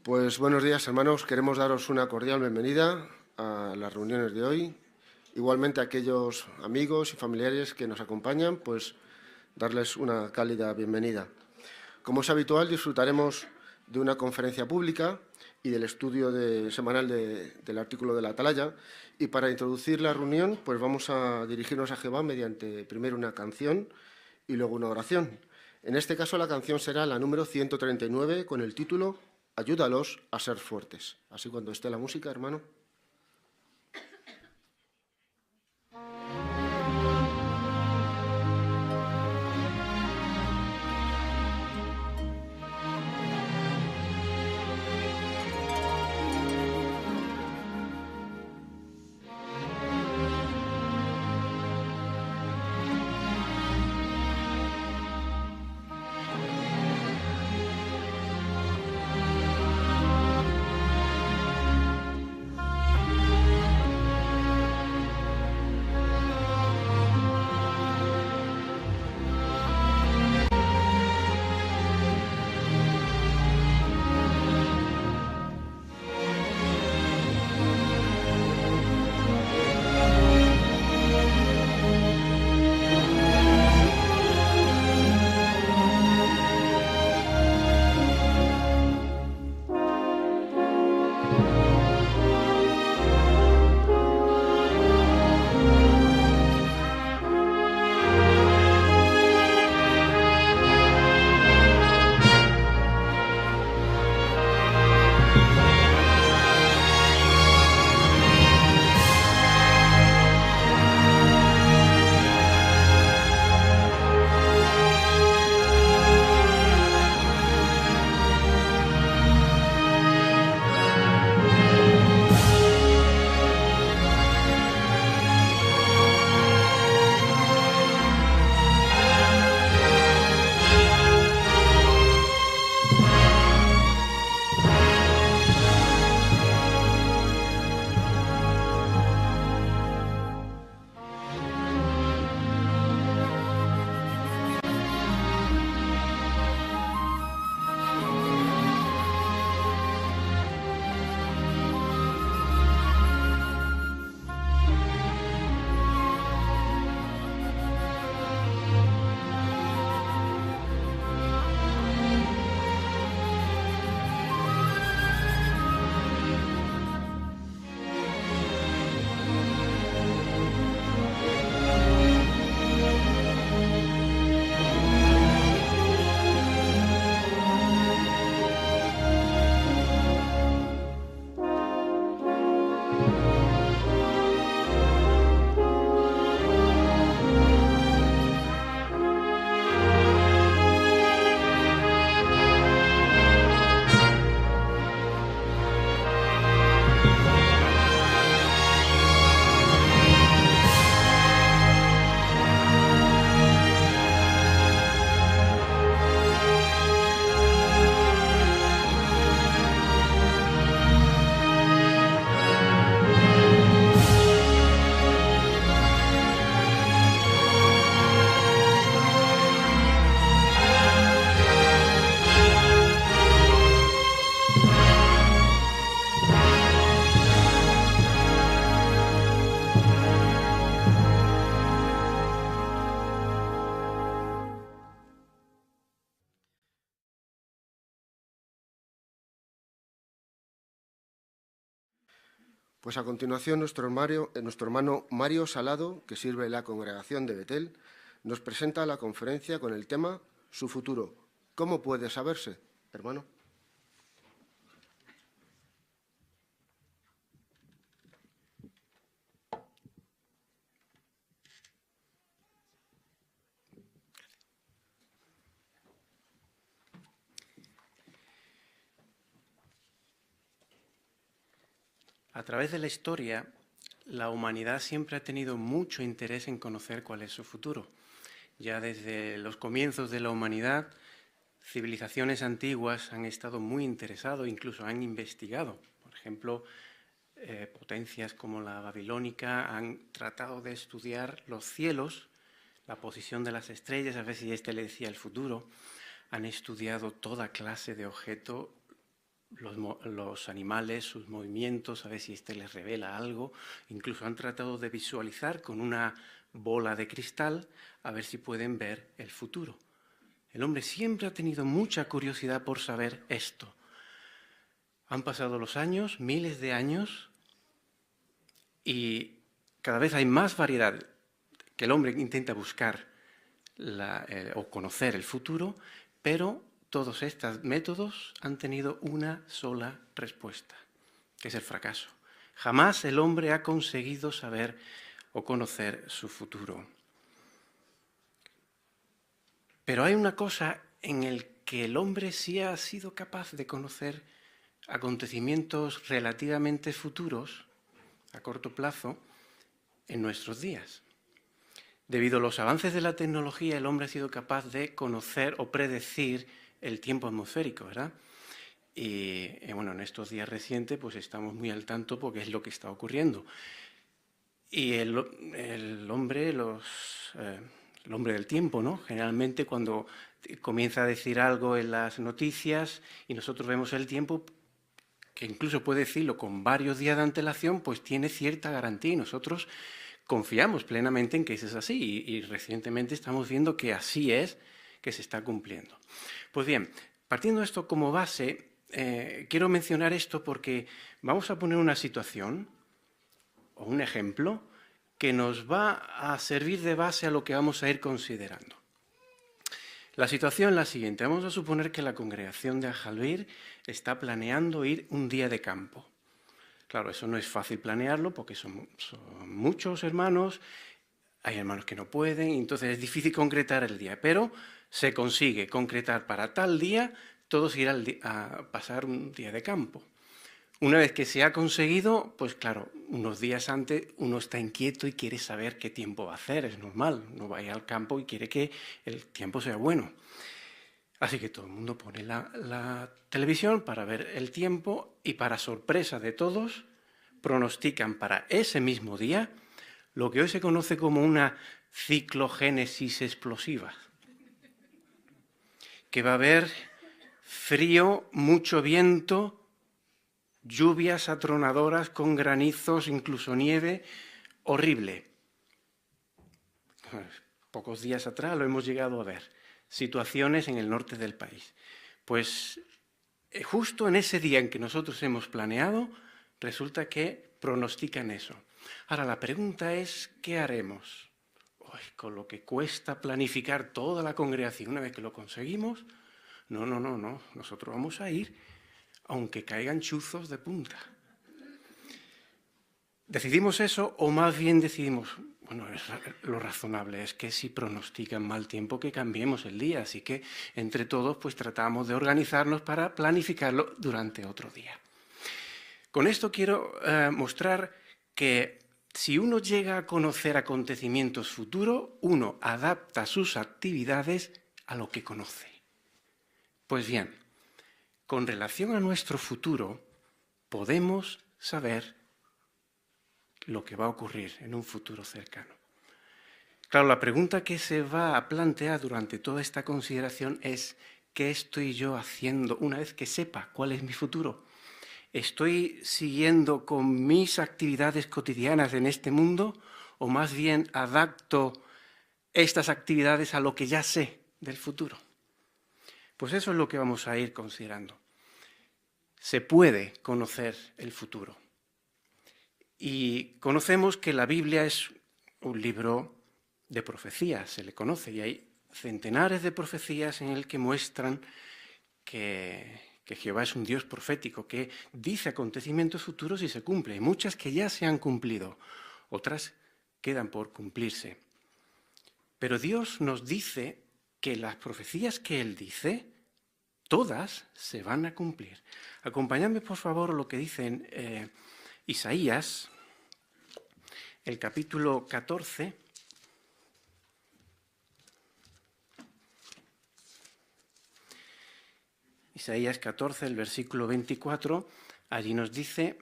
Pues buenos días, hermanos. Queremos daros una cordial bienvenida a las reuniones de hoy. Igualmente a aquellos amigos y familiares que nos acompañan, pues darles una cálida bienvenida. Como es habitual, disfrutaremos de una conferencia pública y del estudio semanal del artículo de la Atalaya. Y para introducir la reunión, pues vamos a dirigirnos a Jehová mediante primero una canción y luego una oración. En este caso, la canción será la número 139 con el título Ayúdalos a ser fuertes. Así cuando esté la música, hermano. Pues a continuación nuestro hermano Mario Salado, que sirve en la congregación de Betel, nos presenta la conferencia con el tema Su futuro. ¿Cómo puede saberse, hermano? A través de la historia, la humanidad siempre ha tenido mucho interés en conocer cuál es su futuro. Ya desde los comienzos de la humanidad, civilizaciones antiguas han estado muy interesados, incluso han investigado. Por ejemplo, potencias como la babilónica han tratado de estudiar los cielos, la posición de las estrellas, a ver si le decía el futuro. Han estudiado toda clase de objetos los animales, sus movimientos, a ver si éste les revela algo. Incluso han tratado de visualizar con una bola de cristal a ver si pueden ver el futuro. El hombre siempre ha tenido mucha curiosidad por saber esto. Han pasado los años, miles de años, y cada vez hay más variedad que el hombre intenta buscar o conocer el futuro, pero todos estos métodos han tenido una sola respuesta, que es el fracaso. Jamás el hombre ha conseguido saber o conocer su futuro. Pero hay una cosa en la que el hombre sí ha sido capaz de conocer acontecimientos relativamente futuros, a corto plazo, en nuestros días. Debido a los avances de la tecnología, el hombre ha sido capaz de conocer o predecir el tiempo atmosférico, ¿verdad? Y bueno, en estos días recientes pues estamos muy al tanto porque es lo que está ocurriendo. Y el hombre del tiempo, ¿no? Generalmente cuando comienza a decir algo en las noticias y nosotros vemos el tiempo, que incluso puede decirlo con varios días de antelación, pues tiene cierta garantía y nosotros confiamos plenamente en que eso es así y recientemente estamos viendo que así es, que se está cumpliendo. Pues bien, partiendo de esto como base, quiero mencionar esto porque vamos a poner una situación o un ejemplo que nos va a servir de base a lo que vamos a ir considerando. La situación es la siguiente. Vamos a suponer que la congregación de Aljalbir está planeando ir un día de campo. Claro, eso no es fácil planearlo porque son muchos hermanos, hay hermanos que no pueden, entonces es difícil concretar el día, pero se consigue concretar para tal día todos ir a pasar un día de campo. Una vez que se ha conseguido, pues claro, unos días antes uno está inquieto y quiere saber qué tiempo va a hacer, es normal, uno va a ir al campo y quiere que el tiempo sea bueno. Así que todo el mundo pone la televisión para ver el tiempo y para sorpresa de todos, pronostican para ese mismo día lo que hoy se conoce como una ciclogénesis explosiva, que va a haber frío, mucho viento, lluvias atronadoras con granizos, incluso nieve, horrible. Pocos días atrás lo hemos llegado a ver, situaciones en el norte del país. Pues justo en ese día en que nosotros hemos planeado, resulta que pronostican eso. Ahora, la pregunta es, ¿qué haremos? Con lo que cuesta planificar toda la congregación, una vez que lo conseguimos, no, nosotros vamos a ir aunque caigan chuzos de punta. ¿Decidimos eso o más bien decidimos, bueno, lo razonable es que si pronostican mal tiempo que cambiemos el día, así que entre todos pues tratamos de organizarnos para planificarlo durante otro día? Con esto quiero mostrar que si uno llega a conocer acontecimientos futuros, uno adapta sus actividades a lo que conoce. Pues bien, con relación a nuestro futuro, podemos saber lo que va a ocurrir en un futuro cercano. Claro, la pregunta que se va a plantear durante toda esta consideración es ¿qué estoy yo haciendo una vez que sepa cuál es mi futuro? ¿Estoy siguiendo con mis actividades cotidianas en este mundo o más bien adapto estas actividades a lo que ya sé del futuro? Pues eso es lo que vamos a ir considerando. Se puede conocer el futuro. Y conocemos que la Biblia es un libro de profecías, se le conoce, y hay centenares de profecías en el que muestran que Jehová es un Dios profético, que dice acontecimientos futuros y se cumple. Hay muchas que ya se han cumplido, otras quedan por cumplirse. Pero Dios nos dice que las profecías que Él dice, todas se van a cumplir. Acompañadme, por favor, lo que dice en Isaías, el capítulo 14. Isaías 14, el versículo 24, allí nos dice: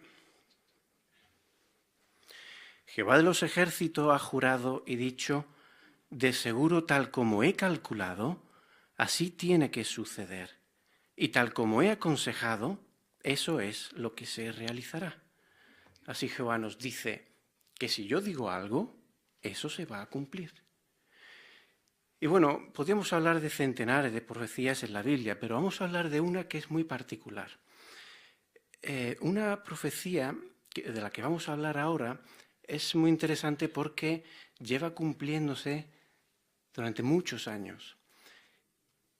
Jehová de los ejércitos ha jurado y dicho, de seguro tal como he calculado, así tiene que suceder. Y tal como he aconsejado, eso es lo que se realizará. Así Jehová nos dice que si yo digo algo, eso se va a cumplir. Y bueno, podríamos hablar de centenares de profecías en la Biblia, pero vamos a hablar de una que es muy particular. Una profecía de la que vamos a hablar ahora es muy interesante porque lleva cumpliéndose durante muchos años.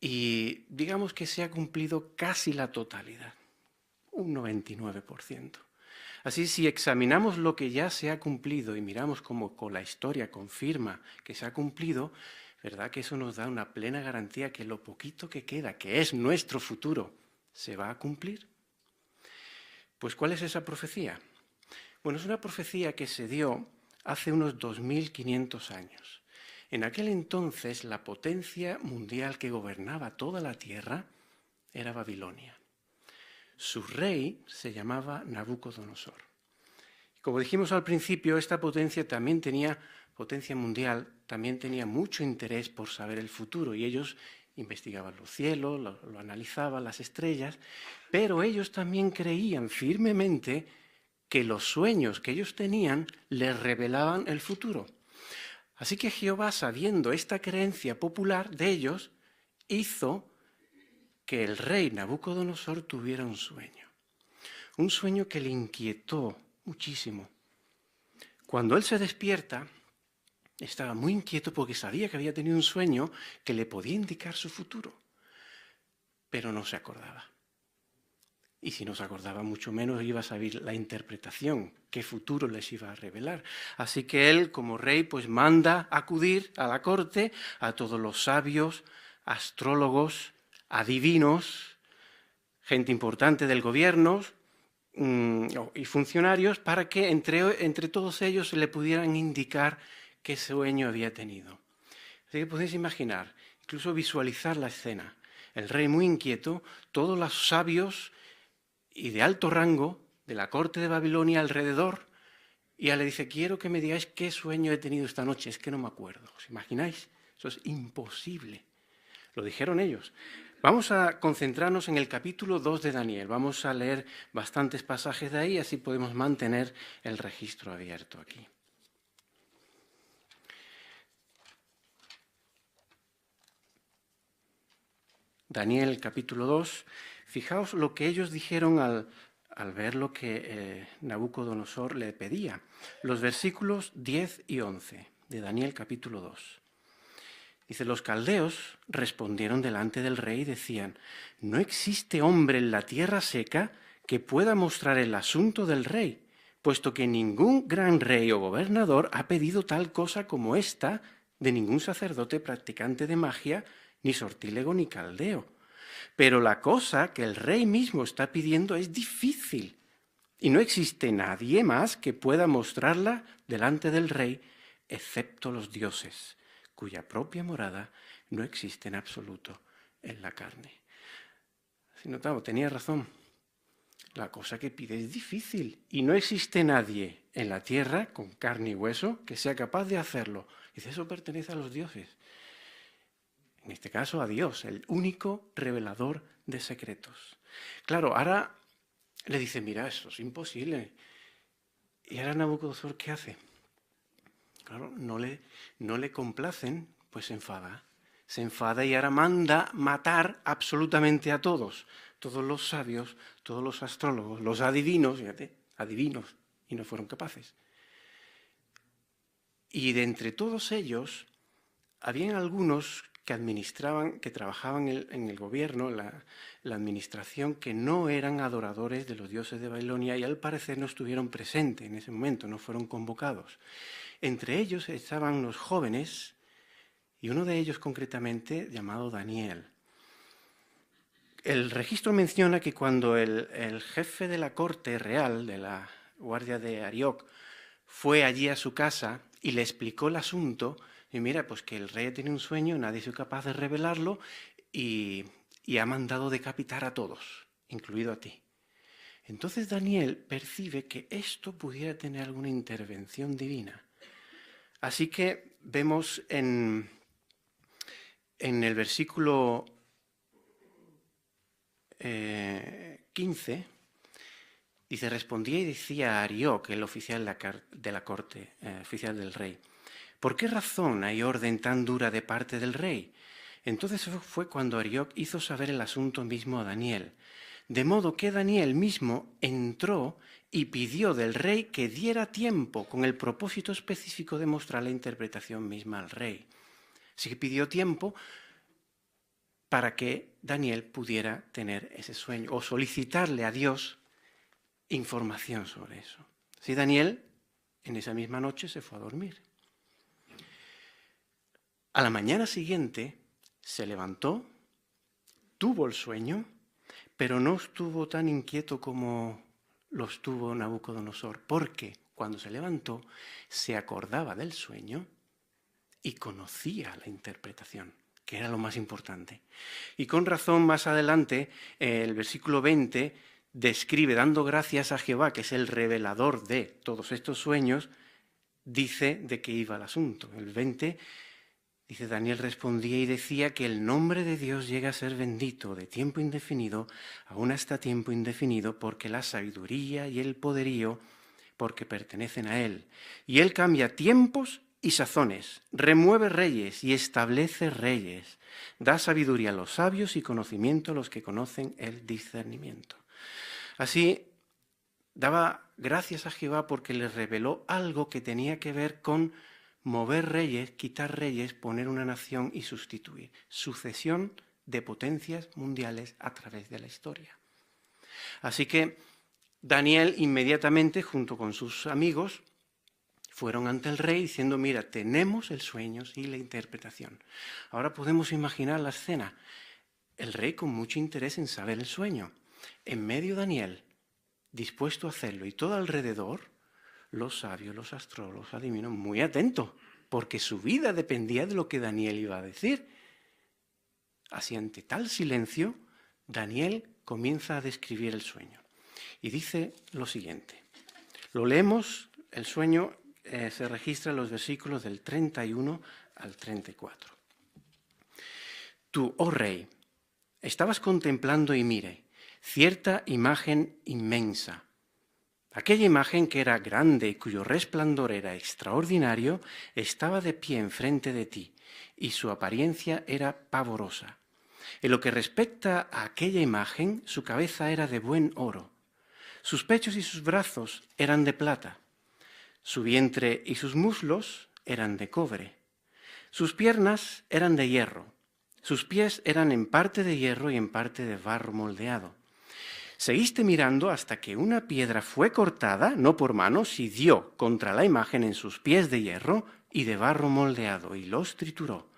Y digamos que se ha cumplido casi la totalidad, un 99%. Así, si examinamos lo que ya se ha cumplido y miramos cómo con la historia confirma que se ha cumplido, ¿verdad que eso nos da una plena garantía que lo poquito que queda, que es nuestro futuro, se va a cumplir? Pues, ¿cuál es esa profecía? Bueno, es una profecía que se dio hace unos 2500 años. En aquel entonces, la potencia mundial que gobernaba toda la tierra era Babilonia. Su rey se llamaba Nabucodonosor. Como dijimos al principio, esta potencia mundial, también tenía mucho interés por saber el futuro, y ellos investigaban los cielos, lo analizaban, las estrellas, pero ellos también creían firmemente que los sueños que ellos tenían les revelaban el futuro. Así que Jehová, sabiendo esta creencia popular de ellos, hizo que el rey Nabucodonosor tuviera un sueño que le inquietó muchísimo. Cuando él se despierta, estaba muy inquieto porque sabía que había tenido un sueño que le podía indicar su futuro, pero no se acordaba. Y si no se acordaba, mucho menos iba a saber la interpretación, qué futuro les iba a revelar. Así que él, como rey, pues manda acudir a la corte a todos los sabios, astrólogos, adivinos, gente importante del gobierno y funcionarios, para que entre todos ellos le pudieran indicar qué sueño había tenido. Así que podéis imaginar, incluso visualizar la escena. El rey muy inquieto, todos los sabios y de alto rango de la corte de Babilonia alrededor, y él le dice: quiero que me digáis qué sueño he tenido esta noche, es que no me acuerdo. ¿Os imagináis? Eso es imposible. Lo dijeron ellos. Vamos a concentrarnos en el capítulo 2 de Daniel. Vamos a leer bastantes pasajes de ahí, así podemos mantener el registro abierto aquí. Daniel, capítulo 2. Fijaos lo que ellos dijeron al ver lo que Nabucodonosor le pedía. Los versículos 10 y 11 de Daniel, capítulo 2. Dice: los caldeos respondieron delante del rey y decían: no existe hombre en la tierra seca que pueda mostrar el asunto del rey, puesto que ningún gran rey o gobernador ha pedido tal cosa como esta de ningún sacerdote practicante de magia, ni sortílego, ni caldeo. Pero la cosa que el rey mismo está pidiendo es difícil, y no existe nadie más que pueda mostrarla delante del rey, excepto los dioses, cuya propia morada no existe en absoluto en la carne. Si notamos, tenía razón. La cosa que pide es difícil y no existe nadie en la tierra con carne y hueso que sea capaz de hacerlo. Dice: eso pertenece a los dioses. En este caso a Dios, el único revelador de secretos. Claro, ahora le dice: mira, eso es imposible. Y ahora Nabucodonosor, ¿qué hace? Claro, no le complacen, pues se enfada. Se enfada y ahora manda matar absolutamente a todos. Todos los sabios, todos los astrólogos, los adivinos, fíjate, adivinos, y no fueron capaces. Y de entre todos ellos, habían algunos que trabajaban en el gobierno, la administración, que no eran adoradores de los dioses de Babilonia y al parecer no estuvieron presentes en ese momento, no fueron convocados. Entre ellos estaban los jóvenes, y uno de ellos concretamente llamado Daniel. El registro menciona que cuando el jefe de la corte real, de la guardia de Arioc, fue allí a su casa y le explicó el asunto, y mira, pues que el rey tiene un sueño, nadie es capaz de revelarlo y ha mandado decapitar a todos, incluido a ti. Entonces Daniel percibe que esto pudiera tener alguna intervención divina. Así que vemos en el versículo 15, Dice, respondía y decía a Arioc, el oficial de la corte, oficial del rey, ¿por qué razón hay orden tan dura de parte del rey? Entonces fue cuando Arioc hizo saber el asunto mismo a Daniel, de modo que Daniel mismo entró y pidió del rey que diera tiempo con el propósito específico de mostrar la interpretación misma al rey. Así que pidió tiempo para que Daniel pudiera tener ese sueño o solicitarle a Dios información sobre eso. Así Daniel en esa misma noche se fue a dormir. A la mañana siguiente se levantó, tuvo el sueño, pero no estuvo tan inquieto como lo estuvo Nabucodonosor, porque cuando se levantó se acordaba del sueño y conocía la interpretación, que era lo más importante. Y con razón más adelante, el versículo 20 describe, dando gracias a Jehová, que es el revelador de todos estos sueños, dice de qué iba el asunto. El 20 dice, Daniel respondía y decía que el nombre de Dios llega a ser bendito de tiempo indefinido, aún hasta tiempo indefinido, porque la sabiduría y el poderío, porque pertenecen a Él. Y Él cambia tiempos y sazones, remueve reyes y establece reyes, da sabiduría a los sabios y conocimiento a los que conocen el discernimiento. Así, daba gracias a Jehová porque le reveló algo que tenía que ver con mover reyes, quitar reyes, poner una nación y sustituir. Sucesión de potencias mundiales a través de la historia. Así que Daniel inmediatamente, junto con sus amigos, fueron ante el rey diciendo, mira, tenemos el sueño y la interpretación. Ahora podemos imaginar la escena. El rey con mucho interés en saber el sueño. En medio Daniel, dispuesto a hacerlo, y todo alrededor, los sabios, los astrólogos, adivinos, muy atentos, porque su vida dependía de lo que Daniel iba a decir. Así, ante tal silencio, Daniel comienza a describir el sueño. Y dice lo siguiente. Lo leemos, el sueño se registra en los versículos del 31 al 34. Tú, oh rey, estabas contemplando y mire, cierta imagen inmensa. Aquella imagen que era grande y cuyo resplandor era extraordinario, estaba de pie enfrente de ti, y su apariencia era pavorosa. En lo que respecta a aquella imagen, su cabeza era de buen oro, sus pechos y sus brazos eran de plata, su vientre y sus muslos eran de cobre, sus piernas eran de hierro, sus pies eran en parte de hierro y en parte de barro moldeado. Seguiste mirando hasta que una piedra fue cortada, no por manos, y dio contra la imagen en sus pies de hierro y de barro moldeado, y los trituró.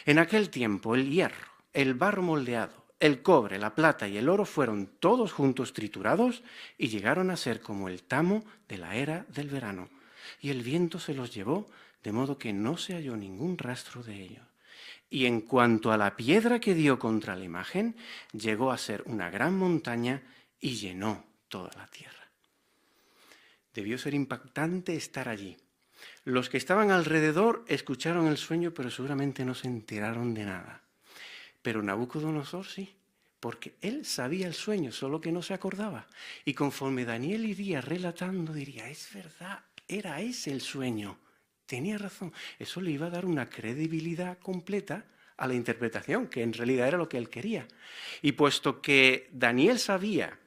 En aquel tiempo el hierro, el barro moldeado, el cobre, la plata y el oro fueron todos juntos triturados y llegaron a ser como el tamo de la era del verano. Y el viento se los llevó, de modo que no se halló ningún rastro de ellos. Y en cuanto a la piedra que dio contra la imagen, llegó a ser una gran montaña y llenó toda la tierra. Debió ser impactante estar allí. Los que estaban alrededor escucharon el sueño, pero seguramente no se enteraron de nada. Pero Nabucodonosor sí, porque él sabía el sueño, solo que no se acordaba. Y conforme Daniel iría relatando, diría, es verdad, era ese el sueño. Tenía razón. Eso le iba a dar una credibilidad completa a la interpretación, que en realidad era lo que él quería. Y puesto que Daniel sabía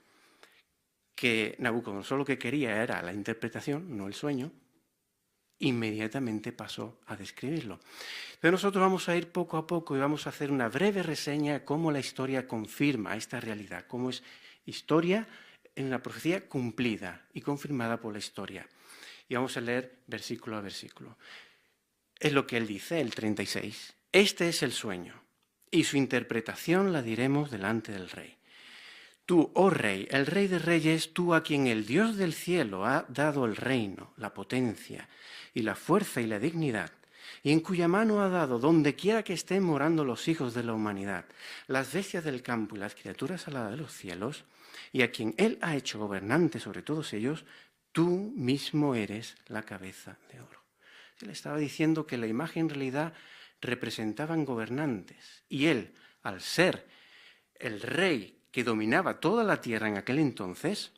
que Nabucodonosor lo que quería era la interpretación, no el sueño, inmediatamente pasó a describirlo. Pero nosotros vamos a ir poco a poco y vamos a hacer una breve reseña de cómo la historia confirma esta realidad, cómo es historia en una profecía cumplida y confirmada por la historia. Y vamos a leer versículo a versículo. Es lo que él dice, el 36. Este es el sueño, y su interpretación la diremos delante del rey. Tú, oh rey, el rey de reyes, tú a quien el Dios del cielo ha dado el reino, la potencia y la fuerza y la dignidad, y en cuya mano ha dado, donde quiera que estén morando los hijos de la humanidad, las bestias del campo y las criaturas aladas de los cielos, y a quien él ha hecho gobernante sobre todos ellos, tú mismo eres la cabeza de oro. Él estaba diciendo que la imagen en realidad representaban gobernantes, y él, al ser el rey que dominaba toda la tierra en aquel entonces,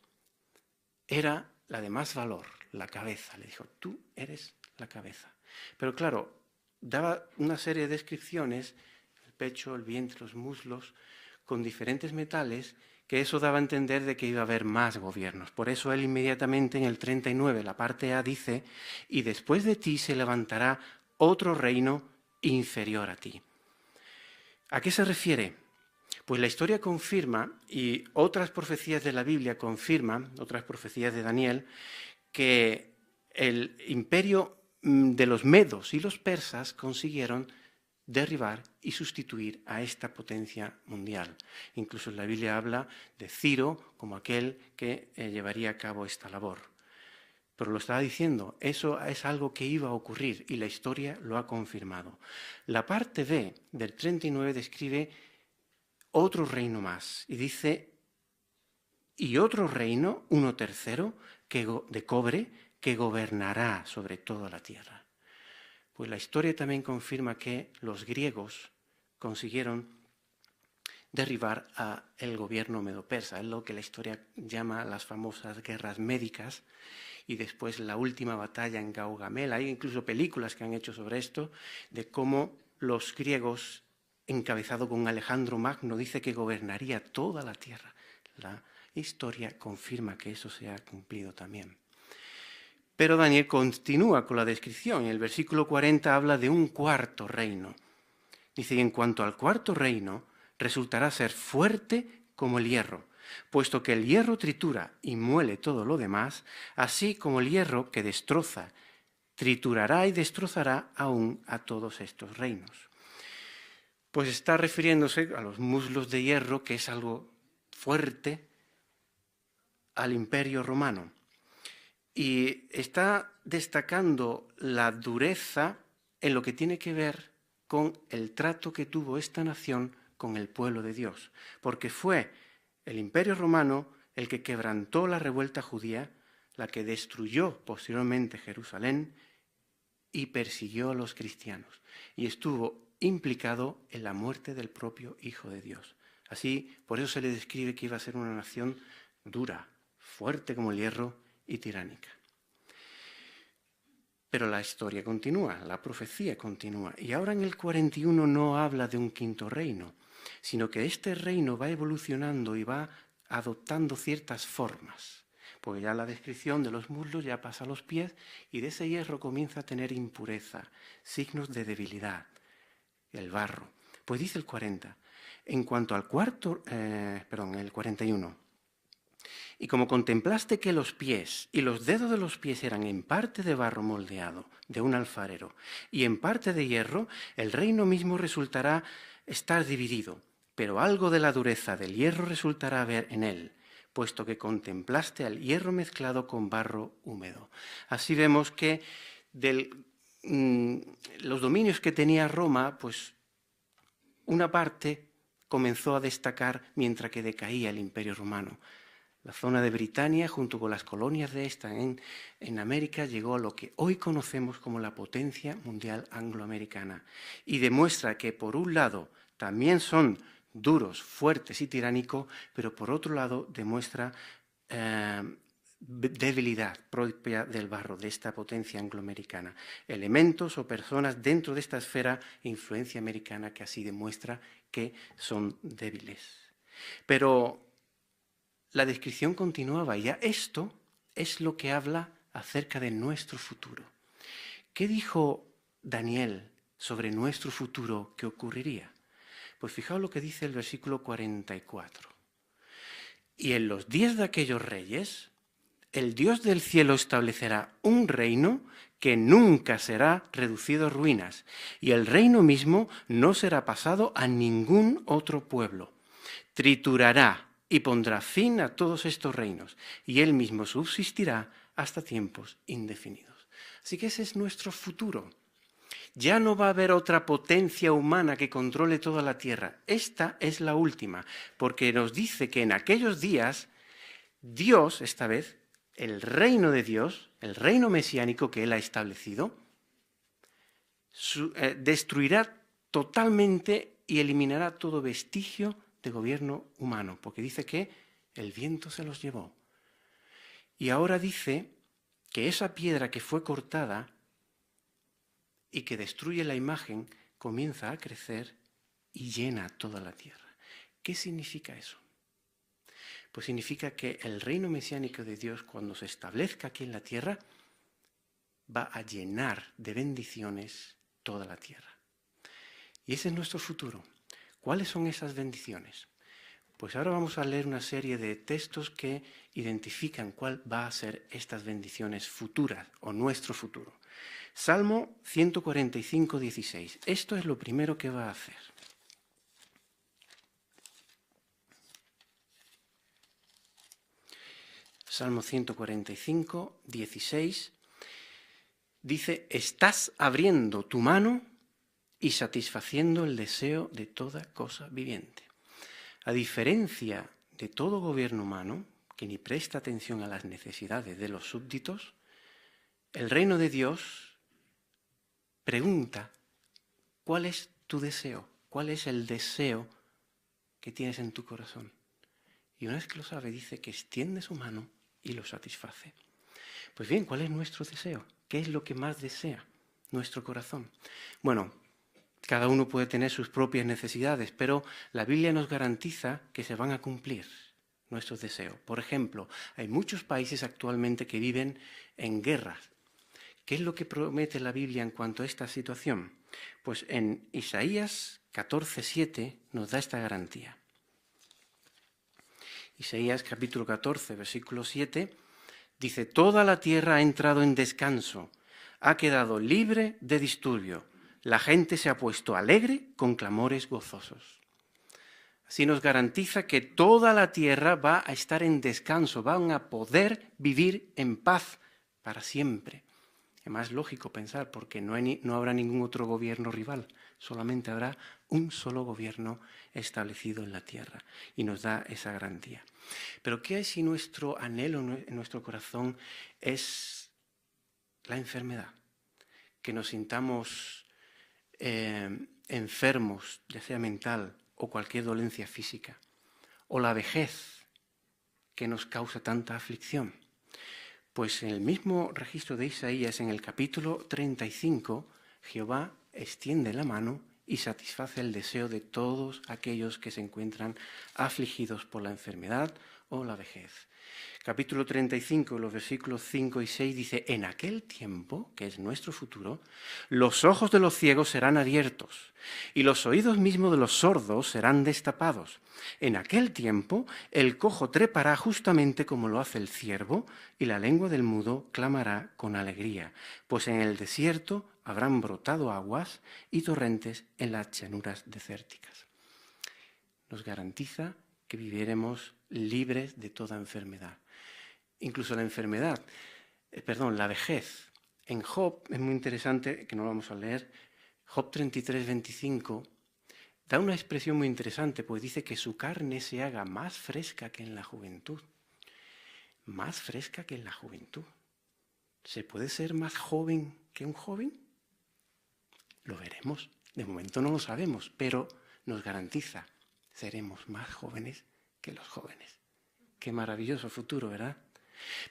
era la de más valor, la cabeza. Le dijo, tú eres la cabeza. Pero claro, daba una serie de descripciones, el pecho, el vientre, los muslos, con diferentes metales, que eso daba a entender de que iba a haber más gobiernos. Por eso él inmediatamente en el 39, la parte A, dice, y después de ti se levantará otro reino inferior a ti. ¿A qué se refiere? Pues la historia confirma, y otras profecías de la Biblia confirman, otras profecías de Daniel, que el imperio de los medos y los persas consiguieron derribar y sustituir a esta potencia mundial. Incluso la Biblia habla de Ciro como aquel que llevaría a cabo esta labor. Pero lo estaba diciendo, eso es algo que iba a ocurrir y la historia lo ha confirmado. La parte B del 39 describe otro reino más y dice, y otro reino, uno tercero, de cobre, que gobernará sobre toda la tierra. Pues la historia también confirma que los griegos consiguieron derribar al gobierno medo-persa. Es lo que la historia llama las famosas guerras médicas, y después la última batalla en Gaugamela. Hay incluso películas que han hecho sobre esto, de cómo los griegos, encabezado con Alejandro Magno, dice que gobernaría toda la tierra. La historia confirma que eso se ha cumplido también. Pero Daniel continúa con la descripción. En el versículo 40 habla de un cuarto reino. Dice, y en cuanto al cuarto reino, resultará ser fuerte como el hierro, puesto que el hierro tritura y muele todo lo demás, así como el hierro que destroza, triturará y destrozará aún a todos estos reinos. Pues está refiriéndose a los muslos de hierro, que es algo fuerte, al Imperio Romano. Y está destacando la dureza en lo que tiene que ver con el trato que tuvo esta nación con el pueblo de Dios, porque fue el Imperio Romano el que quebrantó la revuelta judía, la que destruyó posteriormente Jerusalén y persiguió a los cristianos, y estuvo implicado en la muerte del propio Hijo de Dios. Así, por eso se le describe que iba a ser una nación dura, fuerte como el hierro y tiránica. Pero la historia continúa, la profecía continúa. Y ahora en el 41 no habla de un quinto reino, sino que este reino va evolucionando y va adoptando ciertas formas. Porque ya la descripción de los muslos ya pasa a los pies y de ese hierro comienza a tener impureza, signos de debilidad, el barro. Pues dice el 40, en cuanto al el 41. Y como contemplaste que los pies y los dedos de los pies eran en parte de barro moldeado de un alfarero y en parte de hierro, el reino mismo resultará estar dividido, pero algo de la dureza del hierro resultará haber en él, puesto que contemplaste al hierro mezclado con barro húmedo. Así vemos que los dominios que tenía Roma, pues una parte comenzó a destacar mientras que decaía el Imperio Romano. La zona de Britania, junto con las colonias de esta en América, llegó a lo que hoy conocemos como la potencia mundial angloamericana. Y demuestra que, por un lado, también son duros, fuertes y tiránicos, pero por otro lado demuestra debilidad propia del barro, de esta potencia angloamericana. Elementos o personas dentro de esta esfera de influencia americana que así demuestra que son débiles. Pero la descripción continuaba y ya esto es lo que habla acerca de nuestro futuro. ¿Qué dijo Daniel sobre nuestro futuro que ocurriría? Pues fijaos lo que dice el versículo 44. Y en los días de aquellos reyes, el Dios del cielo establecerá un reino que nunca será reducido a ruinas, y el reino mismo no será pasado a ningún otro pueblo. Triturará y pondrá fin a todos estos reinos, y él mismo subsistirá hasta tiempos indefinidos. Así que ese es nuestro futuro. Ya no va a haber otra potencia humana que controle toda la tierra. Esta es la última, porque nos dice que en aquellos días, Dios, esta vez, el reino de Dios, el reino mesiánico que él ha establecido, destruirá totalmente y eliminará todo vestigio de gobierno humano, porque dice que el viento se los llevó. Y ahora dice que esa piedra que fue cortada y que destruye la imagen comienza a crecer y llena toda la tierra. ¿Qué significa eso? Pues significa que el reino mesiánico de Dios, cuando se establezca aquí en la tierra, va a llenar de bendiciones toda la tierra. Y ese es nuestro futuro. ¿Cuáles son esas bendiciones? Pues ahora vamos a leer una serie de textos que identifican cuál va a ser estas bendiciones futuras o nuestro futuro. Salmo 145, 16. Esto es lo primero que va a hacer. Salmo 145, 16. Dice, estás abriendo tu mano y satisfaciendo el deseo de toda cosa viviente. A diferencia de todo gobierno humano, que ni presta atención a las necesidades de los súbditos, el reino de Dios pregunta, ¿cuál es tu deseo? ¿Cuál es el deseo que tienes en tu corazón? Y una vez que lo sabe, dice que extiende su mano y lo satisface. Pues bien, ¿cuál es nuestro deseo? ¿Qué es lo que más desea nuestro corazón? Bueno, cada uno puede tener sus propias necesidades, pero la Biblia nos garantiza que se van a cumplir nuestros deseos. Por ejemplo, hay muchos países actualmente que viven en guerras. ¿Qué es lo que promete la Biblia en cuanto a esta situación? Pues en Isaías 14:7 nos da esta garantía. Isaías capítulo 14, versículo 7, dice, toda la tierra ha entrado en descanso, ha quedado libre de disturbio. La gente se ha puesto alegre con clamores gozosos. Así nos garantiza que toda la tierra va a estar en descanso, van a poder vivir en paz para siempre. Es más lógico pensar, porque no habrá ningún otro gobierno rival, solamente habrá un solo gobierno establecido en la tierra y nos da esa garantía. Pero ¿qué hay si nuestro anhelo en nuestro corazón es la enfermedad? Que nos sintamos enfermos, ya sea mental o cualquier dolencia física, o la vejez que nos causa tanta aflicción. Pues en el mismo registro de Isaías, en el capítulo 35, Jehová extiende la mano y satisface el deseo de todos aquellos que se encuentran afligidos por la enfermedad o la vejez. Capítulo 35, los versículos 5 y 6 dice, en aquel tiempo, que es nuestro futuro, los ojos de los ciegos serán abiertos y los oídos mismos de los sordos serán destapados. En aquel tiempo el cojo trepará justamente como lo hace el ciervo y la lengua del mudo clamará con alegría, pues en el desierto habrán brotado aguas y torrentes en las llanuras desérticas. Nos garantiza que viviremos libres de toda enfermedad. Incluso la vejez. En Job, es muy interesante, que no lo vamos a leer, Job 33, 25, da una expresión muy interesante, pues dice que su carne se haga más fresca que en la juventud. Más fresca que en la juventud. ¿Se puede ser más joven que un joven? Lo veremos. De momento no lo sabemos, pero nos garantiza, seremos más jóvenes que los jóvenes. Qué maravilloso futuro, ¿verdad?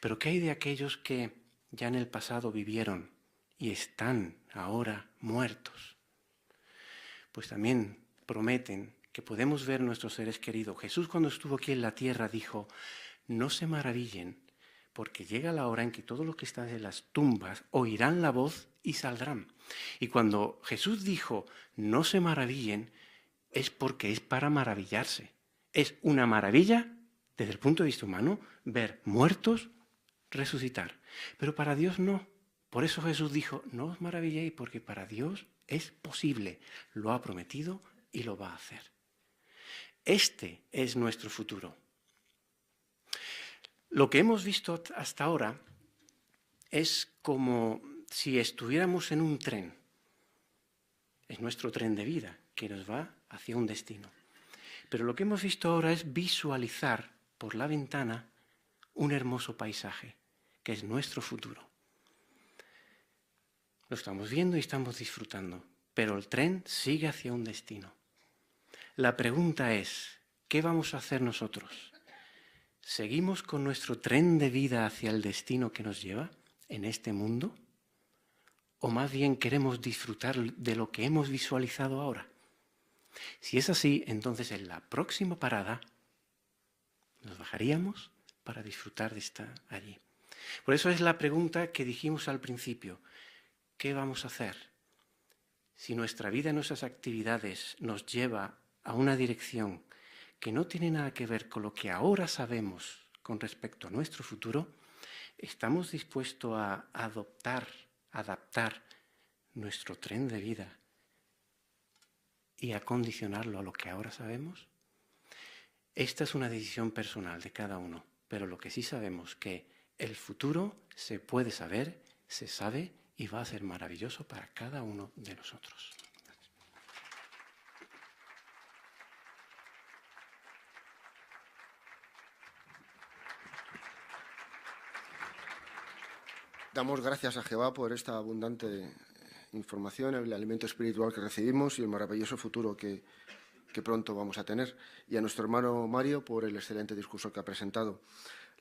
Pero ¿qué hay de aquellos que ya en el pasado vivieron y están ahora muertos? Pues también prometen que podemos ver nuestros seres queridos. Jesús, cuando estuvo aquí en la tierra, dijo, no se maravillen, porque llega la hora en que todos los que están en las tumbas oirán la voz y saldrán. Y cuando Jesús dijo, no se maravillen, es porque es para maravillarse. Es una maravilla, desde el punto de vista humano, ver muertos resucitar. Pero para Dios no. Por eso Jesús dijo, no os maravilléis, porque para Dios es posible. Lo ha prometido y lo va a hacer. Este es nuestro futuro. Lo que hemos visto hasta ahora es como si estuviéramos en un tren. Es nuestro tren de vida que nos va hacia un destino. Pero lo que hemos visto ahora es visualizar por la ventana un hermoso paisaje, que es nuestro futuro. Lo estamos viendo y estamos disfrutando, pero el tren sigue hacia un destino. La pregunta es, ¿qué vamos a hacer nosotros? ¿Seguimos con nuestro tren de vida hacia el destino que nos lleva en este mundo? ¿O más bien queremos disfrutar de lo que hemos visualizado ahora? Si es así, entonces en la próxima parada nos bajaríamos para disfrutar de estar allí. Por eso es la pregunta que dijimos al principio. ¿Qué vamos a hacer? Si nuestra vida, nuestras actividades nos lleva a una dirección que no tiene nada que ver con lo que ahora sabemos con respecto a nuestro futuro, ¿estamos dispuestos a adaptar nuestro tren de vida y a condicionarlo a lo que ahora sabemos? Esta es una decisión personal de cada uno, pero lo que sí sabemos es que el futuro se puede saber, se sabe y va a ser maravilloso para cada uno de nosotros. Damos gracias a Jehová por esta abundante información, el alimento espiritual que recibimos y el maravilloso futuro que pronto vamos a tener. Y a nuestro hermano Mario por el excelente discurso que ha presentado.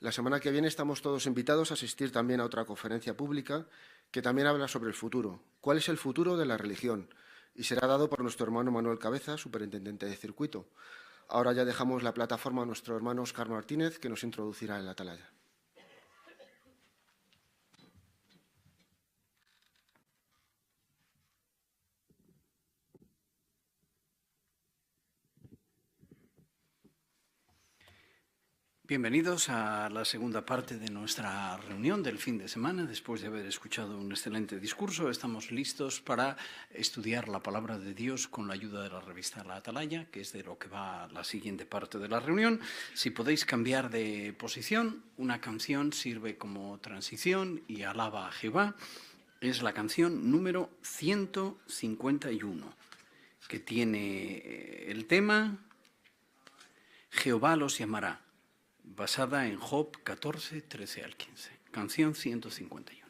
La semana que viene estamos todos invitados a asistir también a otra conferencia pública que también habla sobre el futuro. ¿Cuál es el futuro de la religión? Y será dado por nuestro hermano Manuel Cabeza, superintendente de circuito. Ahora ya dejamos la plataforma a nuestro hermano Óscar Martínez, que nos introducirá en la atalaya. Bienvenidos a la segunda parte de nuestra reunión del fin de semana. Después de haber escuchado un excelente discurso, estamos listos para estudiar la palabra de Dios con la ayuda de la revista La Atalaya, que es de lo que va la siguiente parte de la reunión. Si podéis cambiar de posición, una canción sirve como transición y alaba a Jehová. Es la canción número 151, que tiene el tema Jehová los llamará, basada en Job 14, 13 al 15. Canción 151.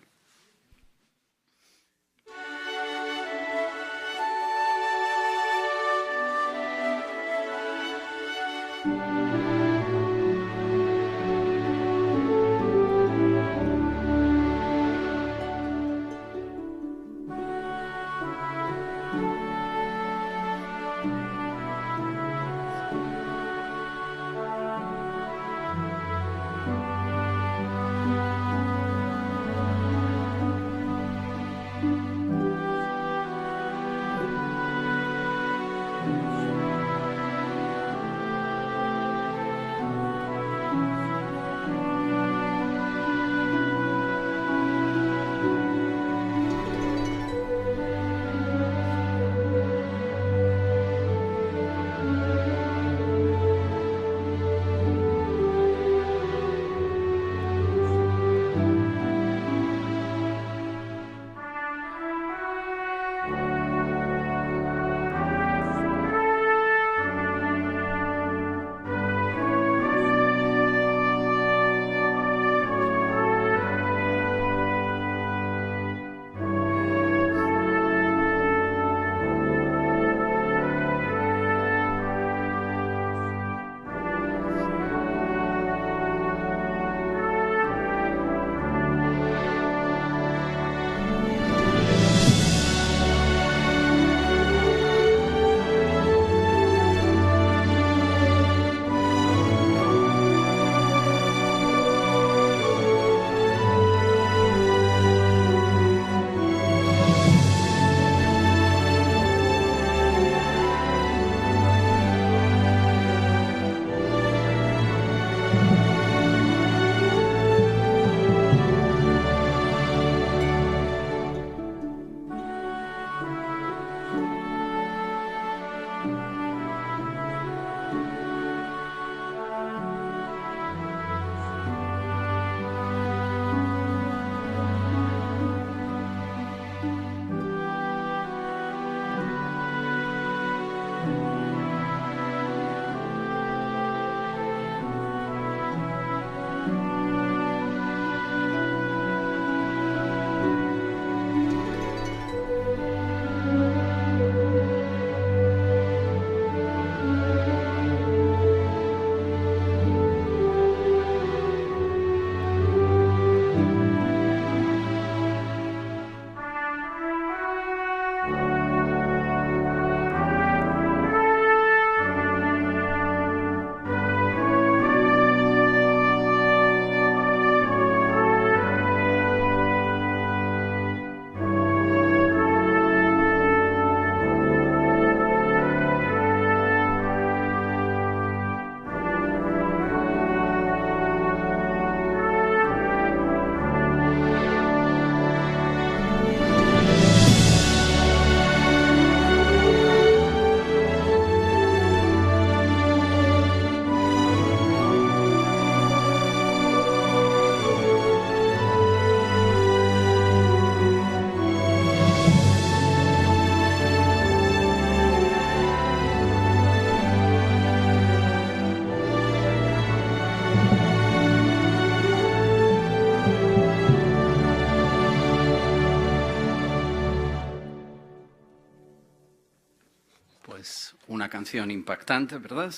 canción impactante, ¿verdad?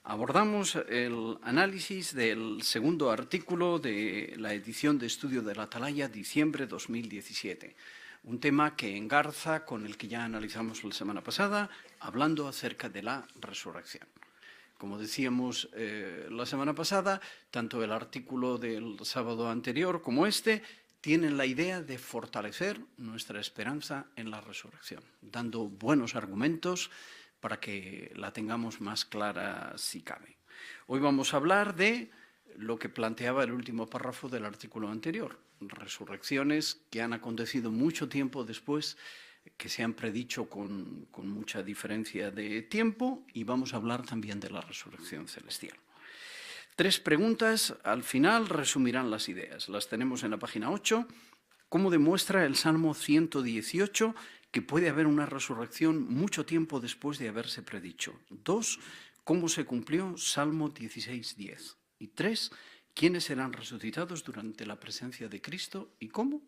Abordamos el análisis del segundo artículo de la edición de estudio de la Atalaya, diciembre 2017. Un tema que engarza con el que ya analizamos la semana pasada, hablando acerca de la resurrección. Como decíamos la semana pasada, tanto el artículo del sábado anterior como este tienen la idea de fortalecer nuestra esperanza en la resurrección, dando buenos argumentos para que la tengamos más clara si cabe. Hoy vamos a hablar de lo que planteaba el último párrafo del artículo anterior, resurrecciones que han acontecido mucho tiempo después, que se han predicho con mucha diferencia de tiempo, y vamos a hablar también de la resurrección celestial. 3 preguntas al final resumirán las ideas. Las tenemos en la página 8. ¿Cómo demuestra el Salmo 118 que puede haber una resurrección mucho tiempo después de haberse predicho? 2. ¿Cómo se cumplió Salmo 16:10? Y 3. ¿Quiénes serán resucitados durante la presencia de Cristo y cómo?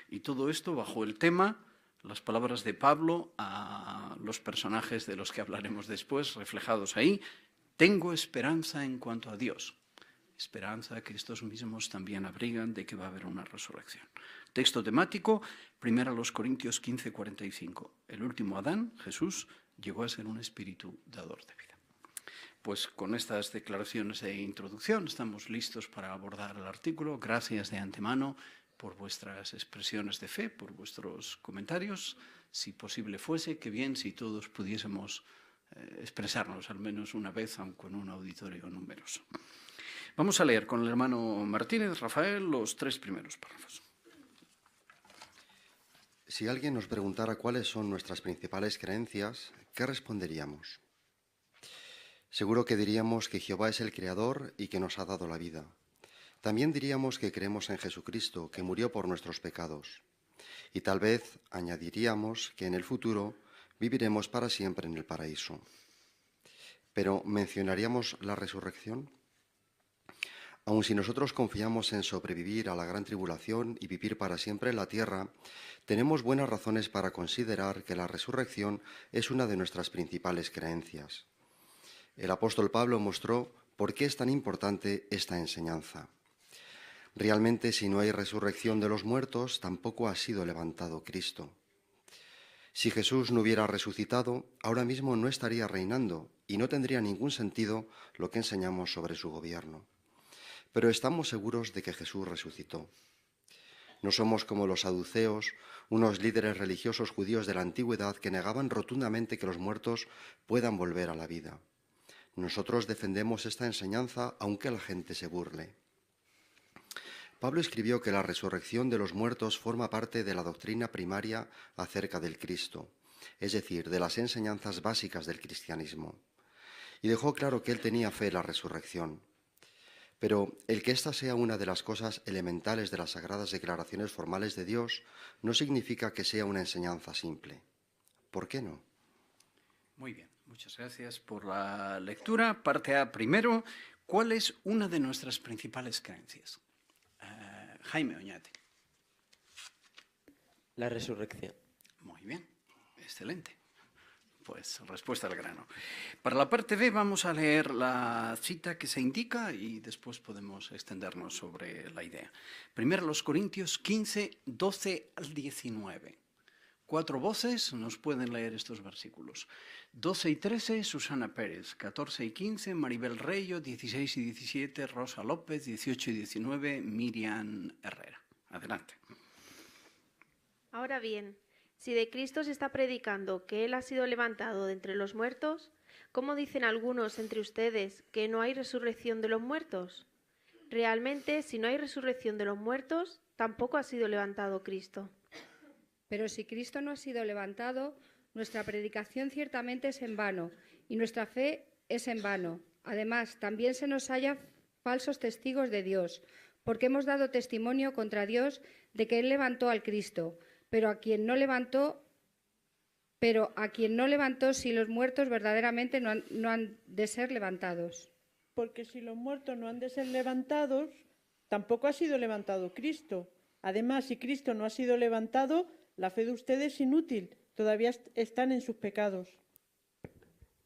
Y todo esto bajo el tema, las palabras de Pablo a los personajes de los que hablaremos después, reflejados ahí: tengo esperanza en cuanto a Dios. Esperanza que estos mismos también abrigan de que va a haber una resurrección. Texto temático, 1 Corintios 15:45. El último Adán, Jesús, llegó a ser un espíritu dador de vida. Pues con estas declaraciones de introducción estamos listos para abordar el artículo. Gracias de antemano por vuestras expresiones de fe, por vuestros comentarios. Si posible fuese, qué bien si todos pudiésemos expresarnos al menos una vez, aunque en un auditorio numeroso. Vamos a leer con el hermano Martínez, Rafael, los 3 primeros párrafos. Si alguien nos preguntara cuáles son nuestras principales creencias, ¿qué responderíamos? Seguro que diríamos que Jehová es el Creador y que nos ha dado la vida. También diríamos que creemos en Jesucristo, que murió por nuestros pecados. Y tal vez añadiríamos que en el futuro viviremos para siempre en el paraíso. Pero ¿mencionaríamos la resurrección? Aun si nosotros confiamos en sobrevivir a la gran tribulación y vivir para siempre en la tierra, tenemos buenas razones para considerar que la resurrección es una de nuestras principales creencias. El apóstol Pablo mostró por qué es tan importante esta enseñanza. Realmente, si no hay resurrección de los muertos, tampoco ha sido levantado Cristo. Si Jesús no hubiera resucitado, ahora mismo no estaría reinando y no tendría ningún sentido lo que enseñamos sobre su gobierno. Pero estamos seguros de que Jesús resucitó. No somos como los saduceos, unos líderes religiosos judíos de la antigüedad que negaban rotundamente que los muertos puedan volver a la vida. Nosotros defendemos esta enseñanza aunque la gente se burle. Pablo escribió que la resurrección de los muertos forma parte de la doctrina primaria acerca del Cristo, es decir, de las enseñanzas básicas del cristianismo. Y dejó claro que él tenía fe en la resurrección. Pero el que esta sea una de las cosas elementales de las sagradas declaraciones formales de Dios no significa que sea una enseñanza simple. ¿Por qué no? Muy bien, muchas gracias por la lectura. Parte A primero. ¿Cuál es una de nuestras principales creencias? Jaime Oñate. La resurrección. Muy bien, excelente. Pues respuesta al grano. Para la parte B vamos a leer la cita que se indica y después podemos extendernos sobre la idea. 1 Corintios 15, 12 al 19. 4 voces nos pueden leer estos versículos. 12 y 13, Susana Pérez. 14 y 15, Maribel Reyo. 16 y 17, Rosa López. 18 y 19, Miriam Herrera. Adelante. Ahora bien, si de Cristo se está predicando que Él ha sido levantado de entre los muertos, ¿cómo dicen algunos entre ustedes que no hay resurrección de los muertos? Realmente, si no hay resurrección de los muertos, tampoco ha sido levantado Cristo. Pero si Cristo no ha sido levantado, nuestra predicación ciertamente es en vano y nuestra fe es en vano. Además, también se nos hallan falsos testigos de Dios, porque hemos dado testimonio contra Dios de que Él levantó al Cristo, pero a quien no levantó, si los muertos verdaderamente no han de ser levantados. Porque si los muertos no han de ser levantados, tampoco ha sido levantado Cristo. Además, si Cristo no ha sido levantado, la fe de ustedes es inútil, todavía están en sus pecados.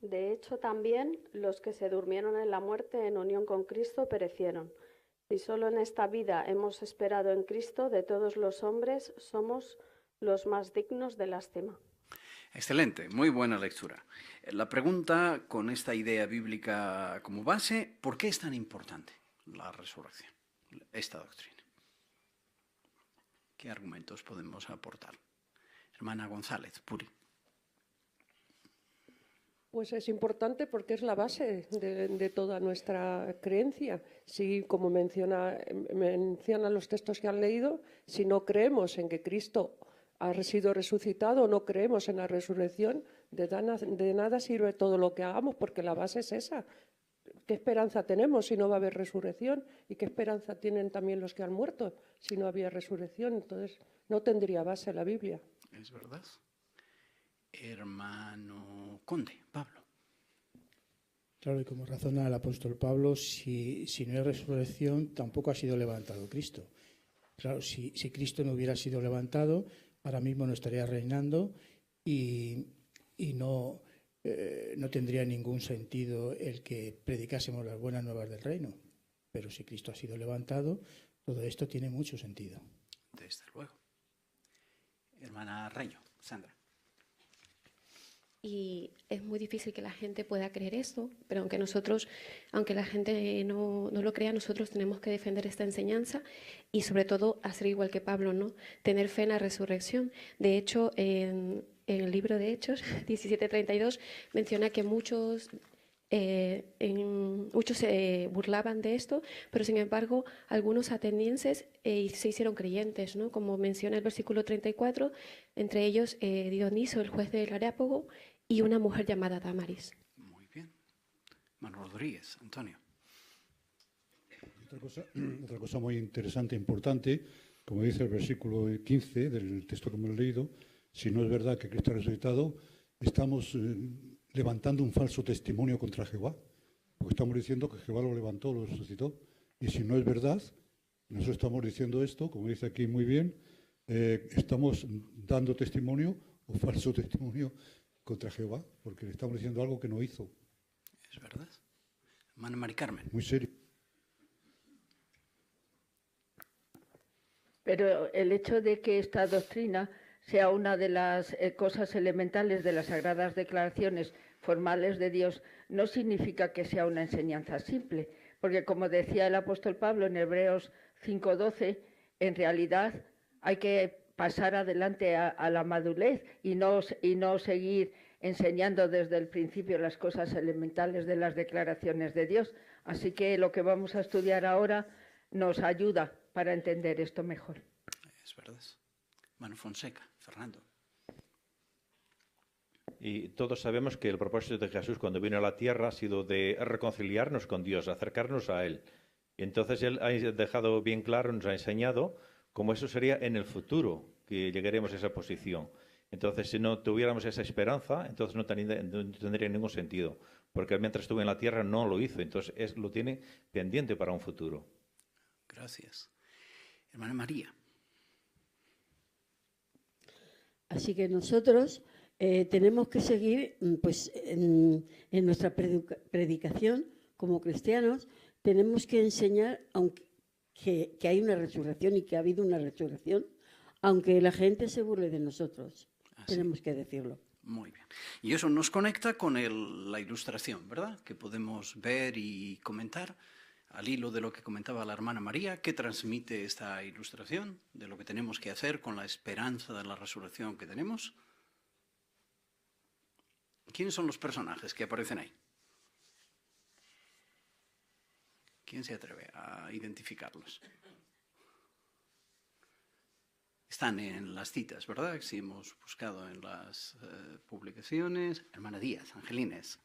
De hecho, también los que se durmieron en la muerte en unión con Cristo perecieron. Si solo en esta vida hemos esperado en Cristo, de todos los hombres somos los más dignos de lástima. Excelente, muy buena lectura. La pregunta, con esta idea bíblica como base, ¿por qué es tan importante la resurrección, esta doctrina? ¿Qué argumentos podemos aportar? Hermana González, Puri. Pues es importante porque es la base de toda nuestra creencia. Si, como mencionan los textos que han leído, si no creemos en que Cristo ha sido resucitado, no creemos en la resurrección, de nada sirve todo lo que hagamos, porque la base es esa. ¿Qué esperanza tenemos si no va a haber resurrección? ¿Y qué esperanza tienen también los que han muerto si no había resurrección? Entonces, no tendría base la Biblia. Es verdad. Hermano Conde, Pablo. Claro, y como razona el apóstol Pablo, si no hay resurrección, tampoco ha sido levantado Cristo. Claro, si Cristo no hubiera sido levantado, ahora mismo no estaría reinando y no tendría ningún sentido el que predicásemos las buenas nuevas del reino. Pero si Cristo ha sido levantado, todo esto tiene mucho sentido. Desde luego. Hermana Reño, Sandra. Y es muy difícil que la gente pueda creer esto, pero aunque la gente no lo crea, nosotros tenemos que defender esta enseñanza y sobre todo hacer igual que Pablo, ¿no? Tener fe en la resurrección. De hecho, en el libro de Hechos 17:32 menciona que muchos se burlaban de esto, pero sin embargo algunos atenienses se hicieron creyentes, ¿no? Como menciona el versículo 34, entre ellos Dioniso, el juez del Areópago, y una mujer llamada Damaris. Muy bien. Manuel Rodríguez, Antonio. Otra cosa muy interesante e importante, como dice el versículo 15 del texto que hemos leído, si no es verdad que Cristo ha resucitado, estamos levantando un falso testimonio contra Jehová, porque estamos diciendo que Jehová lo levantó, lo resucitó, y si no es verdad, nosotros estamos diciendo esto, como dice aquí muy bien, estamos dando testimonio o falso testimonio contra Jehová, porque le estamos diciendo algo que no hizo. Es verdad. Hermana Mari Carmen. Muy serio. Pero el hecho de que esta doctrina sea una de las cosas elementales de las sagradas declaraciones formales de Dios no significa que sea una enseñanza simple, porque como decía el apóstol Pablo en Hebreos 5:12, en realidad hay que pasar adelante a la madurez y no seguir enseñando desde el principio las cosas elementales de las declaraciones de Dios. Así que lo que vamos a estudiar ahora nos ayuda para entender esto mejor. Es verdad. Manu Fonseca, Fernando. Y todos sabemos que el propósito de Jesús cuando vino a la tierra ha sido de reconciliarnos con Dios, acercarnos a Él. Y entonces Él ha dejado bien claro, nos ha enseñado cómo eso sería en el futuro, que llegaremos a esa posición. Entonces, si no tuviéramos esa esperanza, entonces no tendría ningún sentido, porque mientras estuvo en la tierra no lo hizo, entonces lo tiene pendiente para un futuro. Gracias. Hermana María. Así que nosotros tenemos que seguir pues, en nuestra predicación como cristianos, tenemos que enseñar que hay una resurrección y que ha habido una resurrección, aunque la gente se burle de nosotros. Tenemos que decirlo. Muy bien. Y eso nos conecta con la ilustración, ¿verdad? Que podemos ver y comentar al hilo de lo que comentaba la hermana María. ¿Qué transmite esta ilustración de lo que tenemos que hacer con la esperanza de la resurrección que tenemos? ¿Quiénes son los personajes que aparecen ahí? ¿Quién se atreve a identificarlos? Están en las citas, ¿verdad? Si hemos buscado en las publicaciones. Hermana Díaz, Angelines.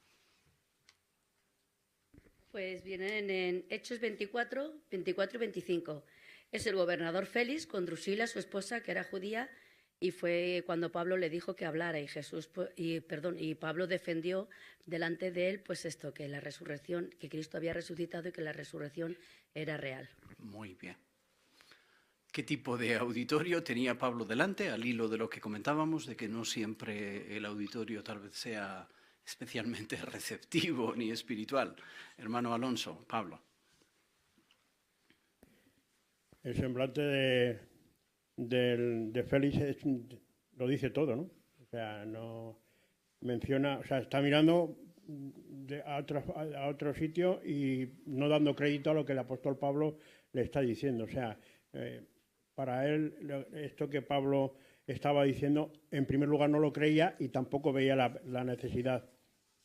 Pues vienen en Hechos 24 y 25. Es el gobernador Félix con Drusila, su esposa, que era judía, y fue cuando Pablo le dijo que hablara y Pablo defendió delante de él pues esto, que la resurrección, que Cristo había resucitado y que la resurrección era real. Muy bien. ¿Qué tipo de auditorio tenía Pablo delante, al hilo de lo que comentábamos, de que no siempre el auditorio tal vez sea especialmente receptivo ni espiritual. Hermano Alonso, Pablo. El semblante de Félix lo dice todo, ¿no? O sea, no menciona, o sea, está mirando a otro sitio y no dando crédito a lo que el apóstol Pablo le está diciendo. O sea, para él esto que Pablo estaba diciendo, en primer lugar no lo creía y tampoco veía la necesidad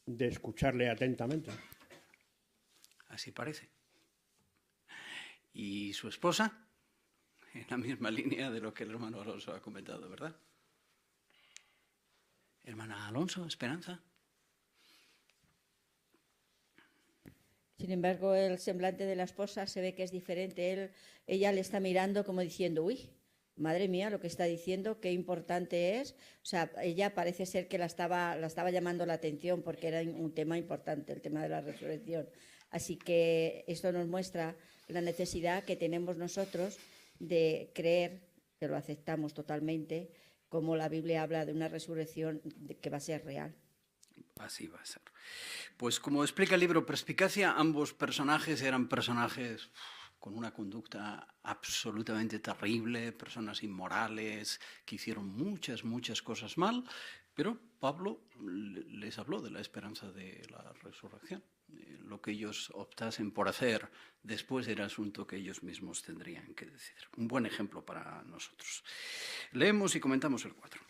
de escucharle atentamente. Así parece. ¿Y su esposa? En la misma línea de lo que el hermano Alonso ha comentado, ¿verdad? Hermana Alonso, Esperanza. Sin embargo, el semblante de la esposa se ve que es diferente. Ella le está mirando como diciendo, uy, madre mía, lo que está diciendo, qué importante es. O sea, ella parece ser que la estaba llamando la atención porque era un tema importante, el tema de la resurrección. Así que esto nos muestra la necesidad que tenemos nosotros de creer, que lo aceptamos totalmente, como la Biblia habla de una resurrección que va a ser real. Así va a ser. Pues como explica el libro Perspicacia, ambos personajes eran personajes con una conducta absolutamente terrible, personas inmorales, que hicieron muchas cosas mal, pero Pablo les habló de la esperanza de la resurrección. Lo que ellos optasen por hacer después era asunto que ellos mismos tendrían que decidir. Un buen ejemplo para nosotros. Leemos y comentamos el 4.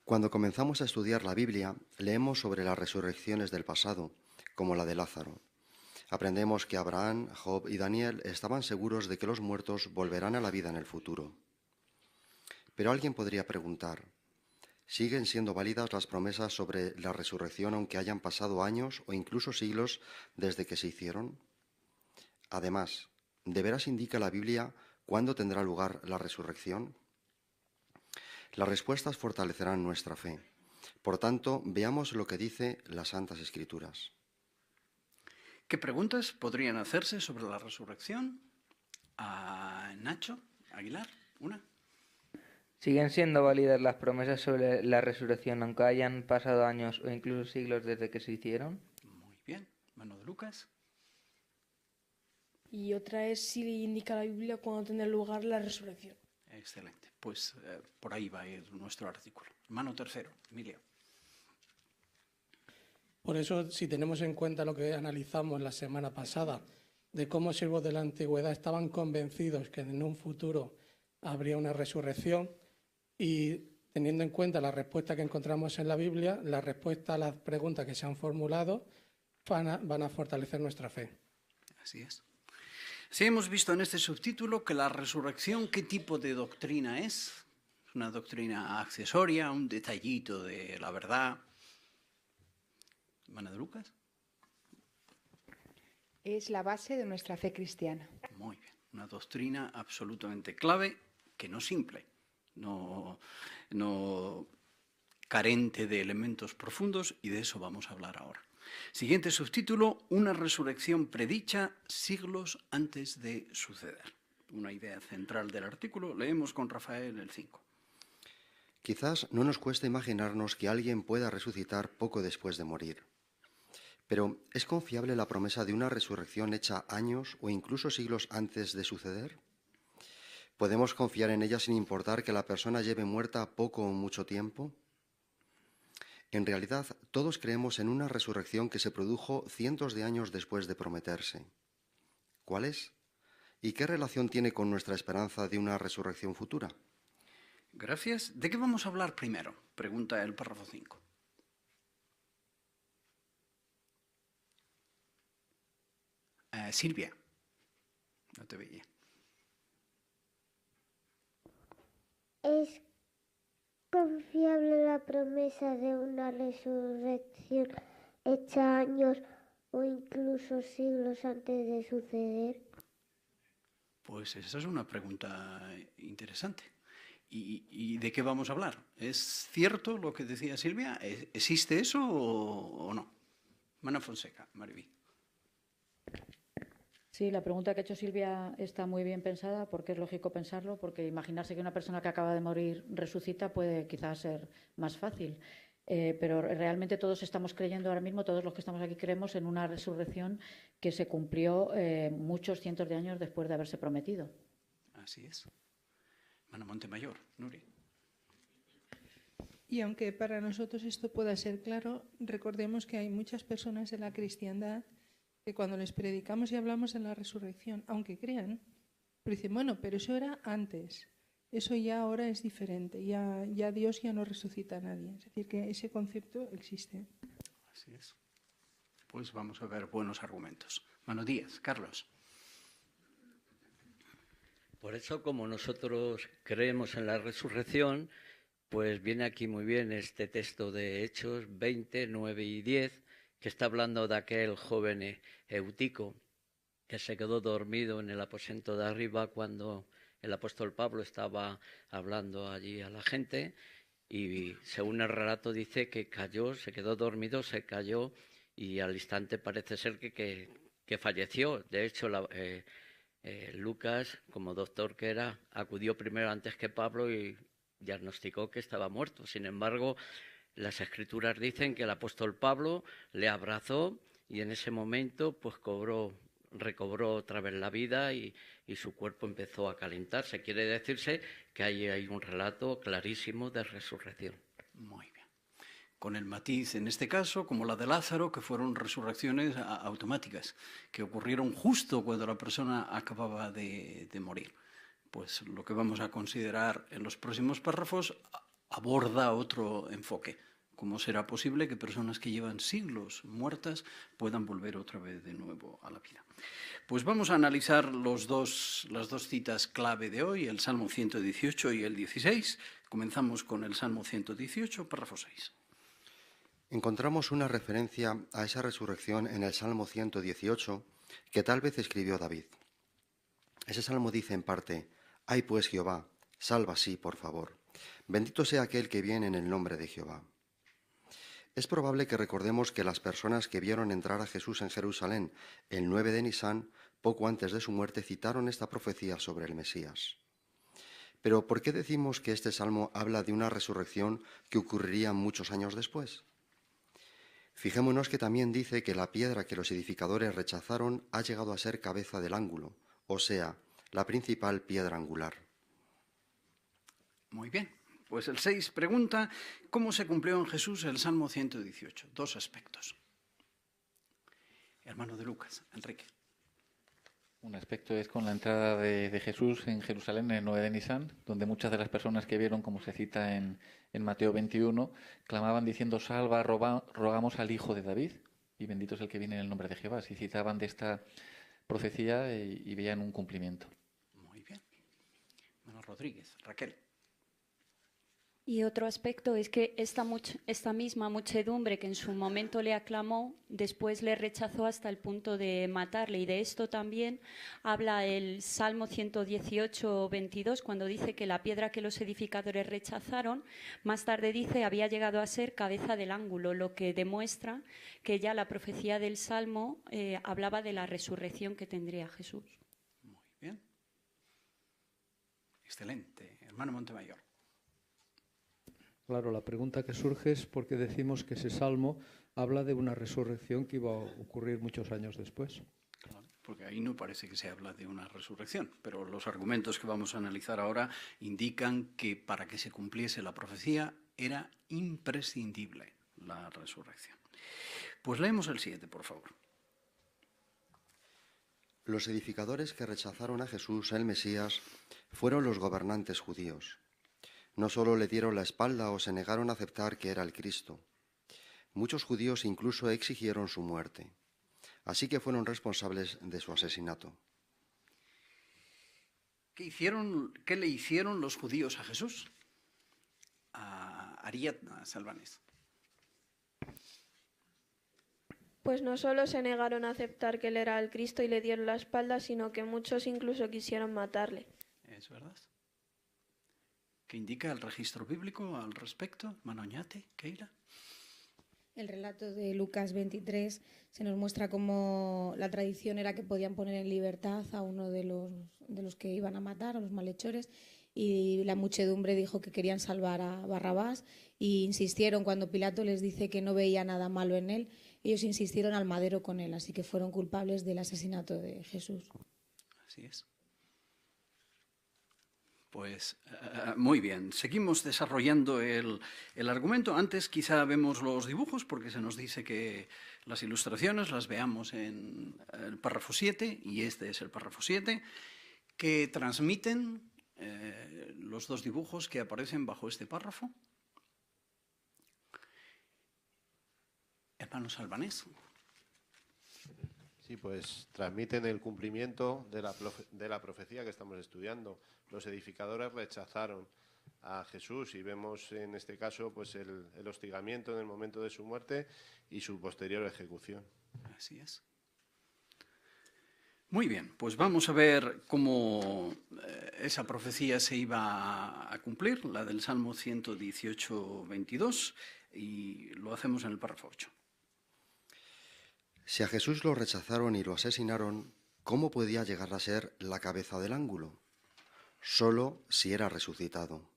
Cuando comenzamos a estudiar la Biblia, leemos sobre las resurrecciones del pasado, como la de Lázaro. Aprendemos que Abraham, Job y Daniel estaban seguros de que los muertos volverán a la vida en el futuro. Pero alguien podría preguntar, ¿siguen siendo válidas las promesas sobre la resurrección aunque hayan pasado años o incluso siglos desde que se hicieron? Además, ¿de veras indica la Biblia cuándo tendrá lugar la resurrección? Las respuestas fortalecerán nuestra fe. Por tanto, veamos lo que dice las Santas Escrituras. ¿Qué preguntas podrían hacerse sobre la resurrección? A Nacho Aguilar, una. ¿Siguen siendo válidas las promesas sobre la resurrección aunque hayan pasado años o incluso siglos desde que se hicieron? Muy bien. Mano de Lucas. Y otra es si indica la Biblia cuándo tendrá lugar la resurrección. Excelente. Pues por ahí va a ir nuestro artículo. Mano tercero, Emilio. Por eso, si tenemos en cuenta lo que analizamos la semana pasada, de cómo siervos de la antigüedad estaban convencidos que en un futuro habría una resurrección, y teniendo en cuenta la respuesta que encontramos en la Biblia, la respuesta a las preguntas que se han formulado van a fortalecer nuestra fe. Así es. Sí, hemos visto en este subtítulo que la resurrección, ¿qué tipo de doctrina es? ¿Es una doctrina accesoria, un detallito de la verdad? ¿Mana de Lucas? Es la base de nuestra fe cristiana. Muy bien. Una doctrina absolutamente clave, que no simple, no carente de elementos profundos, y de eso vamos a hablar ahora. Siguiente subtítulo, una resurrección predicha siglos antes de suceder. Una idea central del artículo. Leemos con Rafael el 5. Quizás no nos cuesta imaginarnos que alguien pueda resucitar poco después de morir. Pero, ¿es confiable la promesa de una resurrección hecha años o incluso siglos antes de suceder? ¿Podemos confiar en ella sin importar que la persona lleve muerta poco o mucho tiempo? En realidad, todos creemos en una resurrección que se produjo cientos de años después de prometerse. ¿Cuál es? ¿Y qué relación tiene con nuestra esperanza de una resurrección futura? Gracias. ¿De qué vamos a hablar primero? Pregunta el párrafo 5. Silvia. No te veía. ¿Es confiable la promesa de una resurrección hecha años o incluso siglos antes de suceder? Pues esa es una pregunta interesante. ¿Y de qué vamos a hablar? ¿Es cierto lo que decía Silvia? ¿Existe eso o no? Mana Fonseca, Mariví. Sí, la pregunta que ha hecho Silvia está muy bien pensada, porque es lógico pensarlo, porque imaginarse que una persona que acaba de morir resucita puede quizás ser más fácil. pero realmente todos estamos creyendo ahora mismo, todos los que estamos aquí creemos en una resurrección que se cumplió muchos cientos de años después de haberse prometido. Así es. Hermana Montemayor, Nuri. Y aunque para nosotros esto pueda ser claro, recordemos que hay muchas personas en la cristiandad que cuando les predicamos y hablamos de la resurrección, aunque crean, pero dicen, bueno, pero eso era antes, eso ya ahora es diferente, ya Dios ya no resucita a nadie. Es decir, que ese concepto existe. Así es. Pues vamos a ver buenos argumentos. Mano Díaz, Carlos. Por eso, como nosotros creemos en la resurrección, pues viene aquí muy bien este texto de Hechos 20, 9 y 10, que está hablando de aquel joven Eutico que se quedó dormido en el aposento de arriba cuando el apóstol Pablo estaba hablando allí a la gente, y según el relato dice que cayó, se quedó dormido, se cayó y al instante parece ser que falleció. De hecho, Lucas, como doctor que era, acudió primero antes que Pablo y diagnosticó que estaba muerto. Sin embargo, las escrituras dicen que el apóstol Pablo le abrazó y en ese momento pues recobró otra vez la vida y su cuerpo empezó a calentarse. Quiere decirse que hay un relato clarísimo de resurrección. Muy bien. Con el matiz, en este caso, como la de Lázaro, que fueron resurrecciones automáticas, que ocurrieron justo cuando la persona acababa de morir. Pues lo que vamos a considerar en los próximos párrafos aborda otro enfoque. ¿Cómo será posible que personas que llevan siglos muertas puedan volver otra vez de nuevo a la vida? Pues vamos a analizar las dos citas clave de hoy, el Salmo 118 y el 16. Comenzamos con el Salmo 118, párrafo 6. Encontramos una referencia a esa resurrección en el Salmo 118 que tal vez escribió David. Ese salmo dice en parte: «Ay pues Jehová, salva sí, por favor. Bendito sea aquel que viene en el nombre de Jehová». Es probable que recordemos que las personas que vieron entrar a Jesús en Jerusalén el 9 de Nisán, poco antes de su muerte, citaron esta profecía sobre el Mesías. Pero ¿por qué decimos que este salmo habla de una resurrección que ocurriría muchos años después? Fijémonos que también dice que la piedra que los edificadores rechazaron ha llegado a ser cabeza del ángulo, o sea, la principal piedra angular. Muy bien. Pues el 6 pregunta, ¿cómo se cumplió en Jesús el Salmo 118? Dos aspectos. Hermano de Lucas, Enrique. Un aspecto es con la entrada de Jesús en Jerusalén en el 9 de Nisán, donde muchas de las personas que vieron, como se cita en Mateo 21, clamaban diciendo: «Salva, rogamos al Hijo de David, y bendito es el que viene en el nombre de Jehová». Si citaban de esta profecía y veían un cumplimiento. Muy bien. Hermano Rodríguez, Raquel. Y otro aspecto es que esta misma muchedumbre que en su momento le aclamó, después le rechazó hasta el punto de matarle. Y de esto también habla el Salmo 118, 22, cuando dice que la piedra que los edificadores rechazaron, más tarde dice, había llegado a ser cabeza del ángulo, lo que demuestra que ya la profecía del Salmo hablaba de la resurrección que tendría Jesús. Muy bien. Excelente. Hermano Montemayor. Claro, la pregunta que surge es por qué decimos que ese salmo habla de una resurrección que iba a ocurrir muchos años después. Claro, porque ahí no parece que se habla de una resurrección, pero los argumentos que vamos a analizar ahora indican que para que se cumpliese la profecía era imprescindible la resurrección. Pues leemos el 7, por favor. Los edificadores que rechazaron a Jesús, el Mesías, fueron los gobernantes judíos. No solo le dieron la espalda o se negaron a aceptar que era el Cristo. Muchos judíos incluso exigieron su muerte. Así que fueron responsables de su asesinato. ¿Qué le hicieron los judíos a Jesús? A Ariadna Salvanes. Pues no solo se negaron a aceptar que él era el Cristo y le dieron la espalda, sino que muchos incluso quisieron matarle. ¿Es verdad? ¿Qué indica el registro bíblico al respecto? Manoñate, Keila. El relato de Lucas 23 se nos muestra cómo la tradición era que podían poner en libertad a uno de los que iban a matar, a los malhechores, y la muchedumbre dijo que querían salvar a Barrabás y insistieron cuando Pilato les dice que no veía nada malo en él, ellos insistieron al madero con él, así que fueron culpables del asesinato de Jesús. Así es. Pues muy bien, seguimos desarrollando el argumento. Antes quizá vemos los dibujos porque se nos dice que las ilustraciones las veamos en el párrafo 7, y este es el párrafo 7, que transmiten los dos dibujos que aparecen bajo este párrafo. Hermanos Albanés. Sí, pues transmiten el cumplimiento de la profecía que estamos estudiando. Los edificadores rechazaron a Jesús y vemos en este caso pues el hostigamiento en el momento de su muerte y su posterior ejecución. Así es. Muy bien, pues vamos a ver cómo esa profecía se iba a cumplir, la del Salmo 118, 22, y lo hacemos en el párrafo 8. Si a Jesús lo rechazaron y lo asesinaron, ¿cómo podía llegar a ser la cabeza del ángulo? Solo si era resucitado.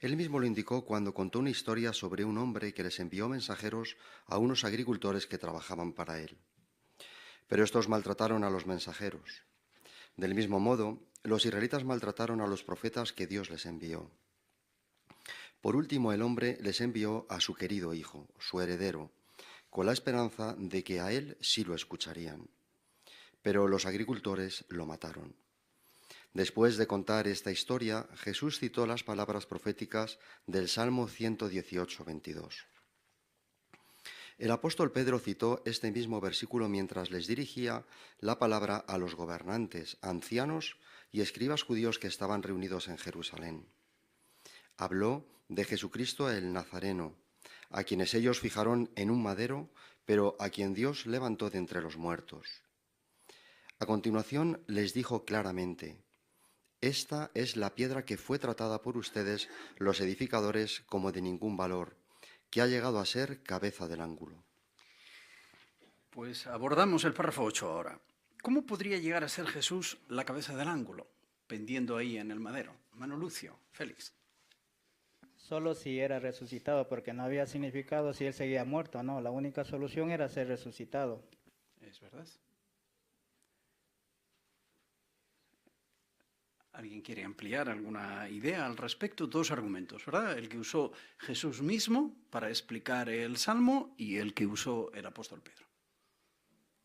Él mismo lo indicó cuando contó una historia sobre un hombre que les envió mensajeros a unos agricultores que trabajaban para él. Pero estos maltrataron a los mensajeros. Del mismo modo, los israelitas maltrataron a los profetas que Dios les envió. Por último, el hombre les envió a su querido hijo, su heredero, con la esperanza de que a él sí lo escucharían. Pero los agricultores lo mataron. Después de contar esta historia, Jesús citó las palabras proféticas del Salmo 118, 22. El apóstol Pedro citó este mismo versículo mientras les dirigía la palabra a los gobernantes, ancianos y escribas judíos que estaban reunidos en Jerusalén. Habló de Jesucristo el Nazareno, a quienes ellos fijaron en un madero, pero a quien Dios levantó de entre los muertos. A continuación les dijo claramente: esta es la piedra que fue tratada por ustedes, los edificadores, como de ningún valor, que ha llegado a ser cabeza del ángulo. Pues abordamos el párrafo 8 ahora. ¿Cómo podría llegar a ser Jesús la cabeza del ángulo, pendiendo ahí en el madero? Mano Lucio, Félix. Solo si era resucitado, porque no había significado si él seguía muerto, no. La única solución era ser resucitado. Es verdad. ¿Alguien quiere ampliar alguna idea al respecto? Dos argumentos, ¿verdad? El que usó Jesús mismo para explicar el Salmo y el que usó el apóstol Pedro.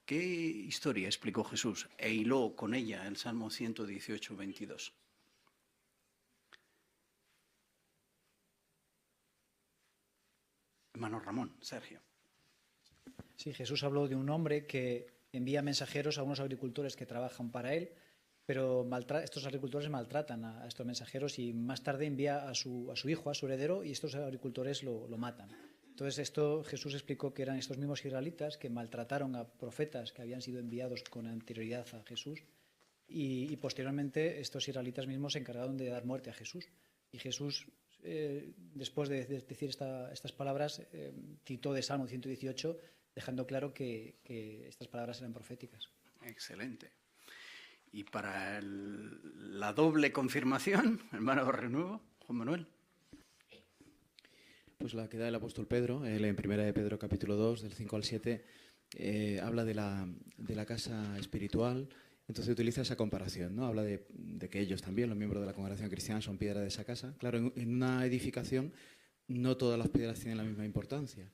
¿Qué historia explicó Jesús e hiló con ella el Salmo 118, 22? Hermano Ramón, Sergio. Sí, Jesús habló de un hombre que envía mensajeros a unos agricultores que trabajan para él, pero estos agricultores maltratan a estos mensajeros y más tarde envía a su hijo, a su heredero, y estos agricultores lo matan. Entonces esto Jesús explicó que eran estos mismos israelitas que maltrataron a profetas que habían sido enviados con anterioridad a Jesús y posteriormente estos israelitas mismos se encargaron de dar muerte a Jesús. Y Jesús, después de decir estas palabras, citó de Salmo 118, dejando claro que estas palabras eran proféticas. Excelente. Y para la doble confirmación, hermano Renuevo, Juan Manuel. Pues la que da el apóstol Pedro, él en 1 de Pedro capítulo 2, del 5 al 7, habla de la casa espiritual. Entonces utiliza esa comparación, ¿no? Habla de que ellos también, los miembros de la congregación cristiana, son piedra de esa casa. Claro, en una edificación no todas las piedras tienen la misma importancia.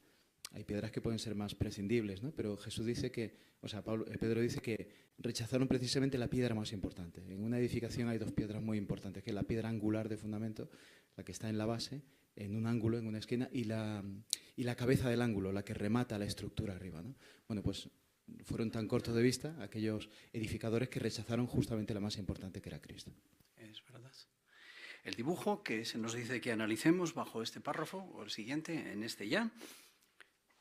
Hay piedras que pueden ser más prescindibles, ¿no? Pero Jesús dice Pedro dice que rechazaron precisamente la piedra más importante. En una edificación hay dos piedras muy importantes, que es la piedra angular de fundamento, la que está en la base, en un ángulo, en una esquina, y la cabeza del ángulo, la que remata la estructura arriba, ¿no? Bueno, pues fueron tan cortos de vista aquellos edificadores que rechazaron justamente la más importante, que era Cristo. Es verdad. El dibujo que se nos dice que analicemos bajo este párrafo, o el siguiente, en este ya,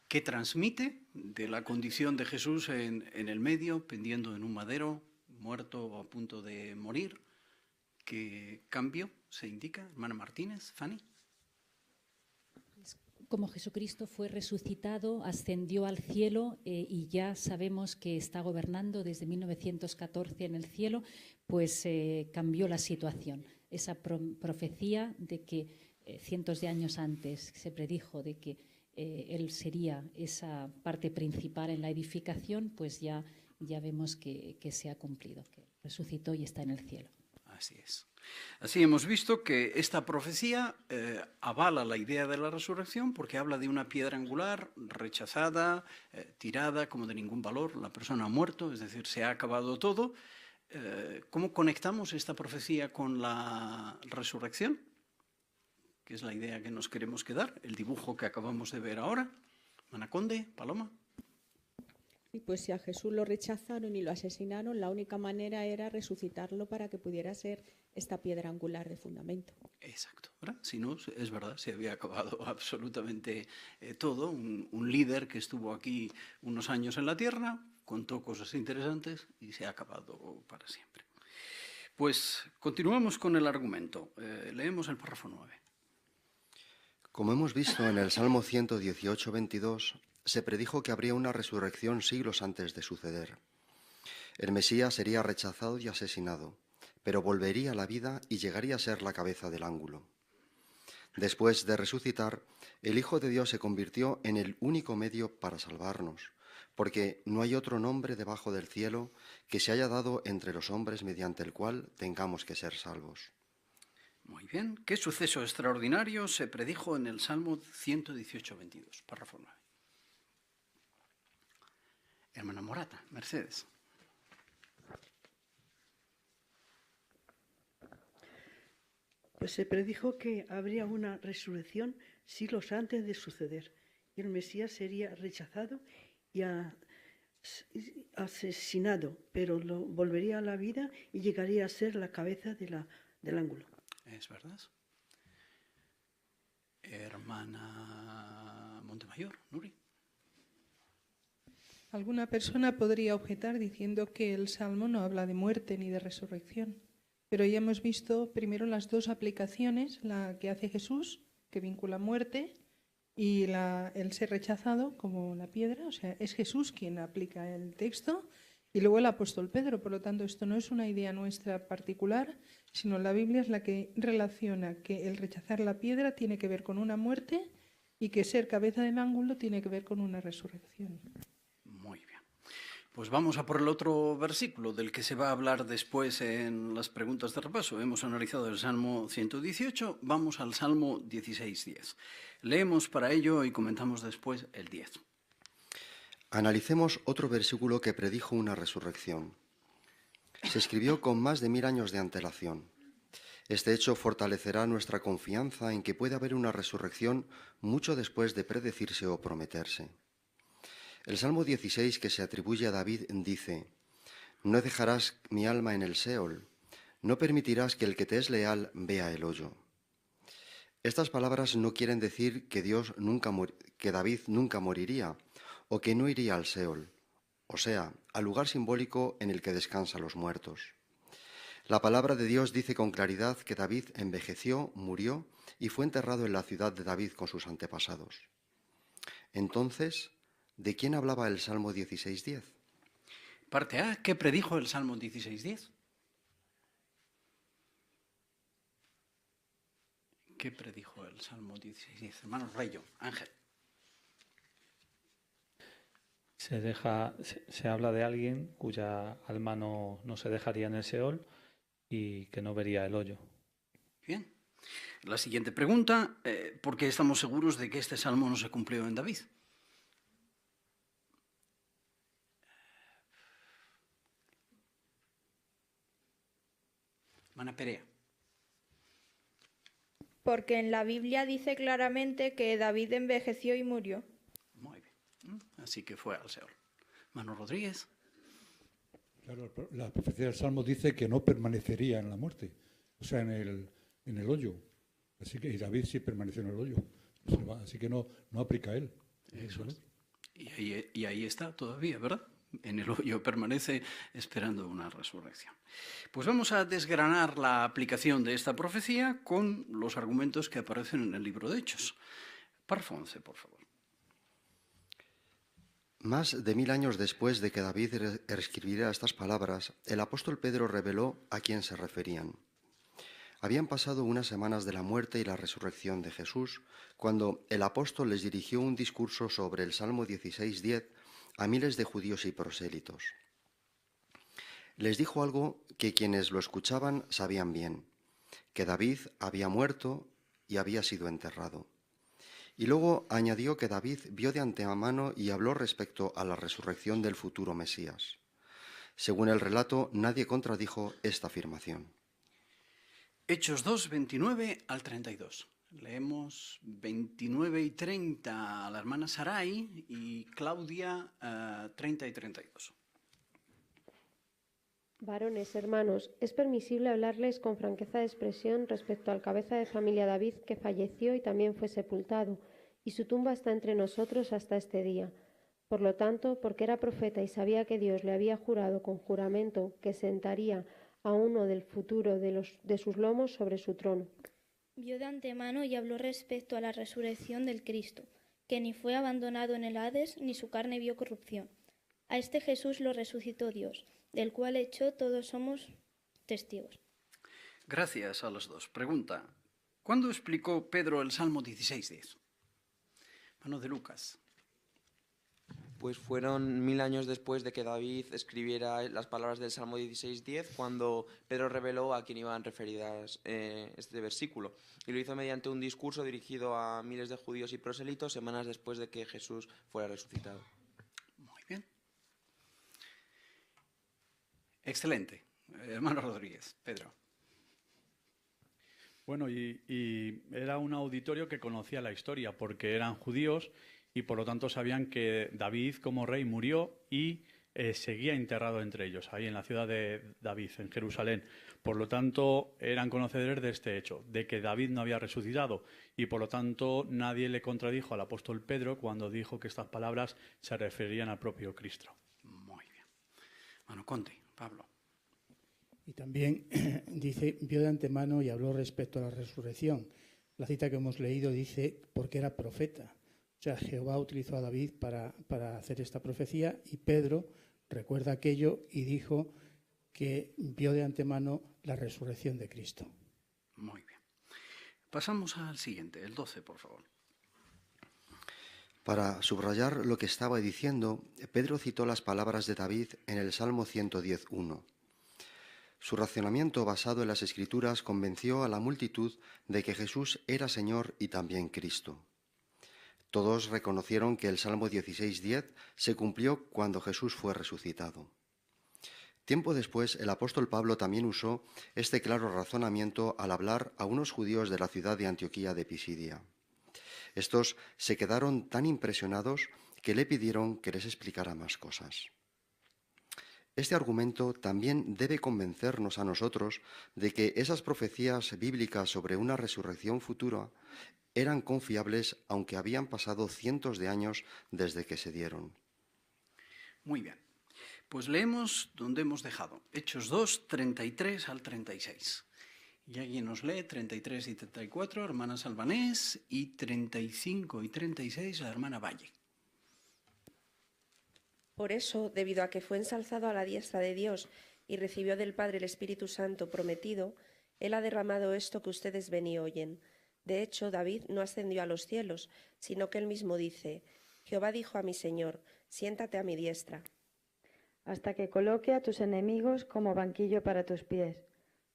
que transmite de la condición de Jesús en el medio, pendiendo en un madero, muerto o a punto de morir. ¿Qué cambio se indica? Hermana Martínez, Fanny. Como Jesucristo fue resucitado, ascendió al cielo y ya sabemos que está gobernando desde 1914 en el cielo, pues cambió la situación. esa profecía de que cientos de años antes se predijo de que él sería esa parte principal en la edificación, pues ya vemos que se ha cumplido, que resucitó y está en el cielo. Así es. Así hemos visto que esta profecía avala la idea de la resurrección porque habla de una piedra angular rechazada, tirada, como de ningún valor. La persona ha muerto, es decir, se ha acabado todo. ¿Cómo conectamos esta profecía con la resurrección? Que es la idea que nos queremos quedar, el dibujo que acabamos de ver ahora. Manaconde, Paloma. Y pues si a Jesús lo rechazaron y lo asesinaron, la única manera era resucitarlo para que pudiera ser esta piedra angular de fundamento. Exacto, ¿verdad? Si no, es verdad, se había acabado absolutamente todo. Un líder que estuvo aquí unos años en la tierra, contó cosas interesantes y se ha acabado para siempre. Pues continuamos con el argumento. Leemos el párrafo 9. Como hemos visto en el Salmo 118, 22, se predijo que habría una resurrección siglos antes de suceder. El Mesías sería rechazado y asesinado, pero volvería a la vida y llegaría a ser la cabeza del ángulo. Después de resucitar, el Hijo de Dios se convirtió en el único medio para salvarnos, porque no hay otro nombre debajo del cielo que se haya dado entre los hombres mediante el cual tengamos que ser salvos. Muy bien. ¿Qué suceso extraordinario se predijo en el Salmo 118, 22? Párrafo 9. Hermana Morata, Mercedes. Pues se predijo que habría una resurrección siglos antes de suceder y el Mesías sería rechazado y asesinado, pero volvería a la vida y llegaría a ser la cabeza del ángulo. Es verdad. Hermana Montemayor, Nuri. Alguna persona podría objetar diciendo que el Salmo no habla de muerte ni de resurrección, pero ya hemos visto primero las dos aplicaciones, la que hace Jesús, que vincula muerte, y el ser rechazado como la piedra, o sea, es Jesús quien aplica el texto, y luego el apóstol Pedro. Por lo tanto, esto no es una idea nuestra particular, sino la Biblia es la que relaciona que el rechazar la piedra tiene que ver con una muerte y que ser cabeza del ángulo tiene que ver con una resurrección. Muy bien. Pues vamos a por el otro versículo del que se va a hablar después en las preguntas de repaso. Hemos analizado el Salmo 118, vamos al Salmo 16:10. Leemos para ello y comentamos después el 10. Analicemos otro versículo que predijo una resurrección. Se escribió con más de 1000 años de antelación. Este hecho fortalecerá nuestra confianza en que puede haber una resurrección mucho después de predecirse o prometerse. El Salmo 16 que se atribuye a David dice: «No dejarás mi alma en el Seol, no permitirás que el que te es leal vea el hoyo». Estas palabras no quieren decir que David nunca moriría o que no iría al Seol, o sea, al lugar simbólico en el que descansan los muertos. La palabra de Dios dice con claridad que David envejeció, murió y fue enterrado en la ciudad de David con sus antepasados. Entonces, ¿de quién hablaba el Salmo 16:10? Parte A, ¿qué predijo el Salmo 16:10? ¿Qué predijo el Salmo 16:10? Hermano Rayo, Ángel. Se habla de alguien cuya alma no se dejaría en el Seol y que no vería el hoyo. Bien. La siguiente pregunta, ¿por qué estamos seguros de que este salmo no se cumplió en David? Hermana Perea. Porque en la Biblia dice claramente que David envejeció y murió. Muy bien. Así que fue al Seol. Mano Rodríguez. Claro, la profecía del Salmo dice que no permanecería en la muerte, o sea, en el hoyo. Así que y David sí permaneció en el hoyo. Así que no aplica a él. Eso es. Y ahí está todavía, ¿verdad? En el hoyo permanece esperando una resurrección. Pues vamos a desgranar la aplicación de esta profecía con los argumentos que aparecen en el libro de Hechos. Párrafo 11, por favor. Más de 1000 años después de que David escribiera estas palabras, el apóstol Pedro reveló a quién se referían. Habían pasado unas semanas de la muerte y la resurrección de Jesús, cuando el apóstol les dirigió un discurso sobre el Salmo 16:10 a miles de judíos y prosélitos. Les dijo algo que quienes lo escuchaban sabían bien, que David había muerto y había sido enterrado. Y luego añadió que David vio de antemano y habló respecto a la resurrección del futuro Mesías. Según el relato, nadie contradijo esta afirmación. Hechos 2, 29 al 32. Leemos 29 y 30 a la hermana Sarai y Claudia 30 y 32. Varones, hermanos, es permisible hablarles con franqueza de expresión respecto al cabeza de familia David, que falleció y también fue sepultado, y su tumba está entre nosotros hasta este día. Por lo tanto, porque era profeta y sabía que Dios le había jurado con juramento que sentaría a uno del futuro de sus lomos sobre su trono. Vio de antemano y habló respecto a la resurrección del Cristo, que ni fue abandonado en el Hades, ni su carne vio corrupción. A este Jesús lo resucitó Dios, del cual hecho todos somos testigos. Gracias a los dos. Pregunta, ¿cuándo explicó Pedro el Salmo 16:10? Mano de Lucas. Pues fueron 1000 años después de que David escribiera las palabras del Salmo 16:10, cuando Pedro reveló a quién iban referidas este versículo. Y lo hizo mediante un discurso dirigido a miles de judíos y prosélitos semanas después de que Jesús fuera resucitado. Muy bien. Excelente. Hermano Rodríguez, Pedro. Bueno, y era un auditorio que conocía la historia, porque eran judíos y por lo tanto sabían que David como rey murió y seguía enterrado entre ellos, ahí en la ciudad de David, en Jerusalén. Por lo tanto, eran conocedores de este hecho, de que David no había resucitado, y por lo tanto nadie le contradijo al apóstol Pedro cuando dijo que estas palabras se referían al propio Cristo. Muy bien. Mano Conte, Pablo. Y también dice, vio de antemano y habló respecto a la resurrección. La cita que hemos leído dice, porque era profeta. O sea, Jehová utilizó a David para hacer esta profecía, y Pedro recuerda aquello y dijo que vio de antemano la resurrección de Cristo. Muy bien. Pasamos al siguiente, el 12, por favor. Para subrayar lo que estaba diciendo, Pedro citó las palabras de David en el Salmo 110:1. Su razonamiento basado en las Escrituras convenció a la multitud de que Jesús era Señor y también Cristo. Todos reconocieron que el Salmo 16:10 se cumplió cuando Jesús fue resucitado. Tiempo después, el apóstol Pablo también usó este claro razonamiento al hablar a unos judíos de la ciudad de Antioquía de Pisidia. Estos se quedaron tan impresionados que le pidieron que les explicara más cosas. Este argumento también debe convencernos a nosotros de que esas profecías bíblicas sobre una resurrección futura eran confiables, aunque habían pasado cientos de años desde que se dieron. Muy bien. Pues leemos donde hemos dejado. Hechos 2, 33 al 36. Y alguien nos lee 33 y 34, hermana Salvanés, y 35 y 36, la hermana Valle. Por eso, debido a que fue ensalzado a la diestra de Dios y recibió del Padre el Espíritu Santo prometido, Él ha derramado esto que ustedes ven y oyen. De hecho, David no ascendió a los cielos, sino que él mismo dice, Jehová dijo a mi Señor, siéntate a mi diestra. Hasta que coloque a tus enemigos como banquillo para tus pies.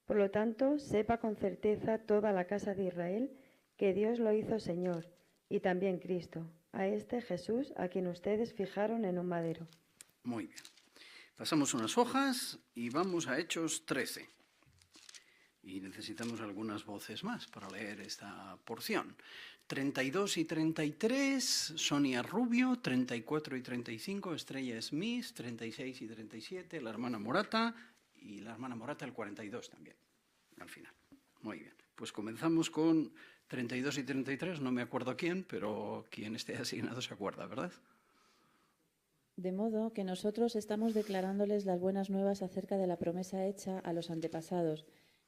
Por lo tanto, sepa con certeza toda la casa de Israel que Dios lo hizo Señor, y también Cristo, a este Jesús a quien ustedes fijaron en un madero. Muy bien. Pasamos unas hojas y vamos a Hechos 13. Y necesitamos algunas voces más para leer esta porción. 32 y 33, Sonia Rubio. 34 y 35, Estrella Smith. 36 y 37, la hermana Morata. Y la hermana Morata el 42 también, al final. Muy bien. Pues comenzamos con 32 y 33, no me acuerdo quién, pero quien esté asignado se acuerda, ¿verdad? De modo que nosotros estamos declarándoles las buenas nuevas acerca de la promesa hecha a los antepasados,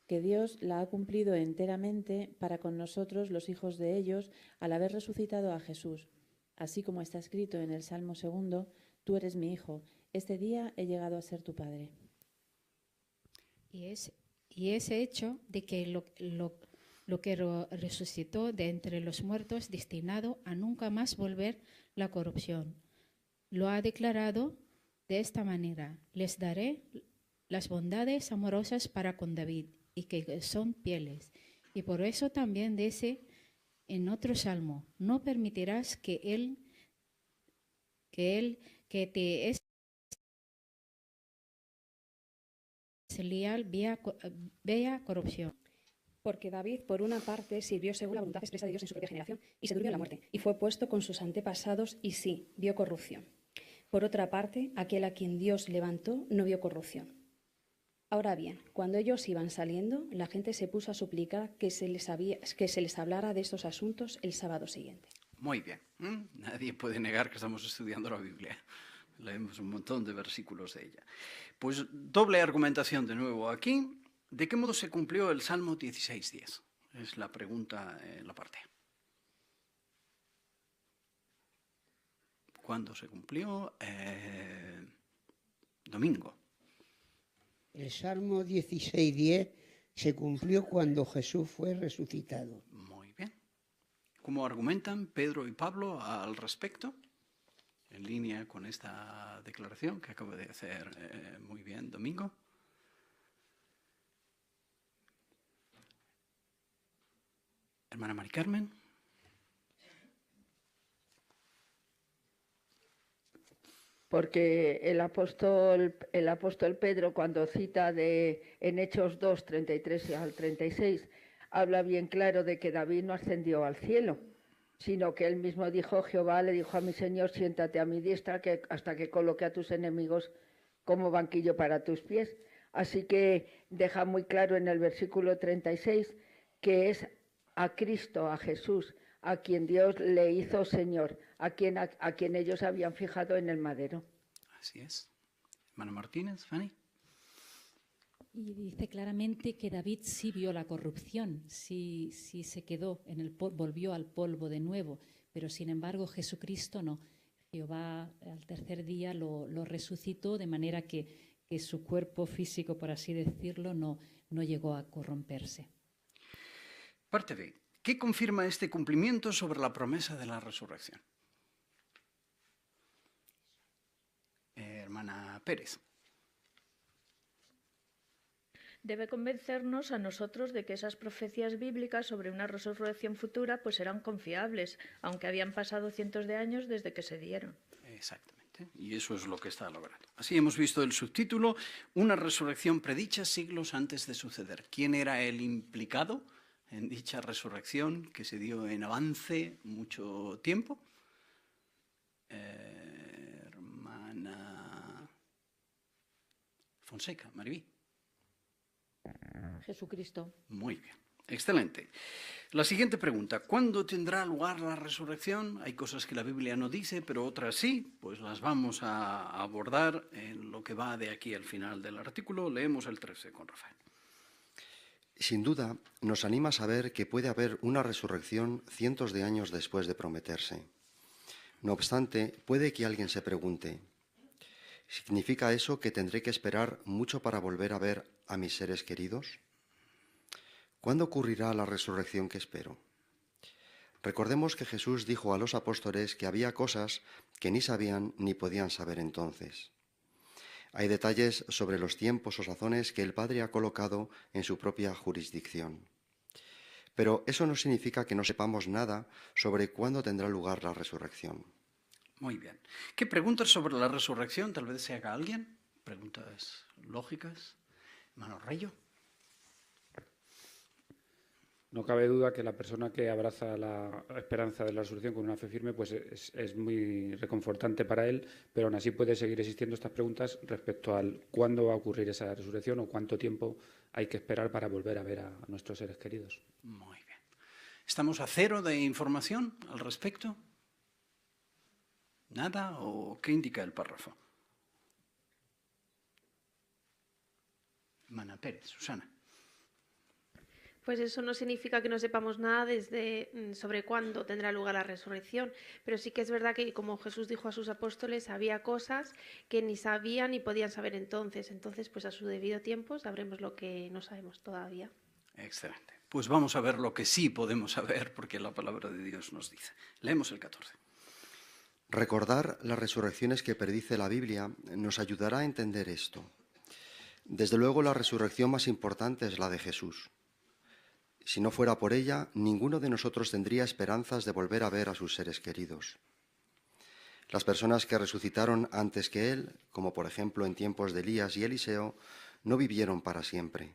que Dios la ha cumplido enteramente para con nosotros, los hijos de ellos, al haber resucitado a Jesús. Así como está escrito en el Salmo 2, tú eres mi hijo, este día he llegado a ser tu padre. Y y ese hecho de que lo que resucitó de entre los muertos, destinado a nunca más volver la corrupción. Lo ha declarado de esta manera: les daré las bondades amorosas para con David, y que son fieles. Y por eso también dice en otro salmo: no permitirás que te es leal vea corrupción. Porque David, por una parte, sirvió según la voluntad expresa de Dios en su propia generación y se durmió en la muerte, y fue puesto con sus antepasados y sí, vio corrupción. Por otra parte, aquel a quien Dios levantó no vio corrupción. Ahora bien, cuando ellos iban saliendo, la gente se puso a suplicar que se les hablara de estos asuntos el sábado siguiente. Muy bien. Nadie puede negar que estamos estudiando la Biblia. Leemos un montón de versículos de ella. Pues doble argumentación de nuevo aquí. ¿De qué modo se cumplió el Salmo 16:10? Es la pregunta en la parte. ¿Cuándo se cumplió? Domingo. El Salmo 16:10 se cumplió cuando Jesús fue resucitado. Muy bien. ¿Cómo argumentan Pedro y Pablo al respecto? En línea con esta declaración que acabo de hacer muy bien Domingo. Hermana Mari Carmen. Porque el apóstol Pedro, cuando cita en Hechos 2, 33 al 36, habla bien claro de que David no ascendió al cielo, sino que él mismo dijo: Jehová le dijo a mi Señor, siéntate a mi diestra hasta que coloque a tus enemigos como banquillo para tus pies. Así que deja muy claro en el versículo 36 que es a Cristo, a Jesús, a quien Dios le hizo Señor, a quien ellos habían fijado en el madero. Así es. Hermana Martínez, Fanny. Y dice claramente que David sí vio la corrupción, sí se quedó en el volvió al polvo de nuevo, pero sin embargo Jesucristo no. Jehová al tercer día lo resucitó, de manera que su cuerpo físico, por así decirlo, no llegó a corromperse. Parte B. ¿Qué confirma este cumplimiento sobre la promesa de la resurrección? Hermana Pérez. Debe convencernos a nosotros de que esas profecías bíblicas sobre una resurrección futura pues eran confiables, aunque habían pasado cientos de años desde que se dieron. Exactamente, y eso es lo que está logrando. Así hemos visto el subtítulo: una resurrección predicha siglos antes de suceder. ¿Quién era el implicado en dicha resurrección que se dio en avance mucho tiempo? Hermana Fonseca, Mariví. Jesucristo. Muy bien, excelente. La siguiente pregunta: ¿cuándo tendrá lugar la resurrección? Hay cosas que la Biblia no dice, pero otras sí, pues las vamos a abordar en lo que va de aquí al final del artículo. Leemos el 13 con Rafael. Sin duda, nos anima a saber que puede haber una resurrección cientos de años después de prometerse. No obstante, puede que alguien se pregunte: ¿significa eso que tendré que esperar mucho para volver a ver a mis seres queridos? ¿Cuándo ocurrirá la resurrección que espero? Recordemos que Jesús dijo a los apóstoles que había cosas que ni sabían ni podían saber entonces. Hay detalles sobre los tiempos o sazones que el Padre ha colocado en su propia jurisdicción. Pero eso no significa que no sepamos nada sobre cuándo tendrá lugar la resurrección. Muy bien. ¿Qué preguntas sobre la resurrección tal vez se haga alguien? Preguntas lógicas. Hermano Rayo. No cabe duda que la persona que abraza la esperanza de la resurrección con una fe firme pues es muy reconfortante para él, pero aún así puede seguir existiendo estas preguntas respecto al cuándo va a ocurrir esa resurrección o cuánto tiempo hay que esperar para volver a ver a nuestros seres queridos. Muy bien. ¿Estamos a cero de información al respecto? ¿Nada? ¿O qué indica el párrafo? Hermana Pérez, Susana. Pues eso no significa que no sepamos nada sobre cuándo tendrá lugar la resurrección, pero sí que es verdad que, como Jesús dijo a sus apóstoles, había cosas que ni sabían ni podían saber entonces. Entonces, pues a su debido tiempo sabremos lo que no sabemos todavía. Excelente. Pues vamos a ver lo que sí podemos saber, porque la palabra de Dios nos dice. Leemos el 14. Recordar las resurrecciones que predice la Biblia nos ayudará a entender esto. Desde luego, la resurrección más importante es la de Jesús. Si no fuera por ella, ninguno de nosotros tendría esperanzas de volver a ver a sus seres queridos. Las personas que resucitaron antes que él, como por ejemplo en tiempos de Elías y Eliseo, no vivieron para siempre.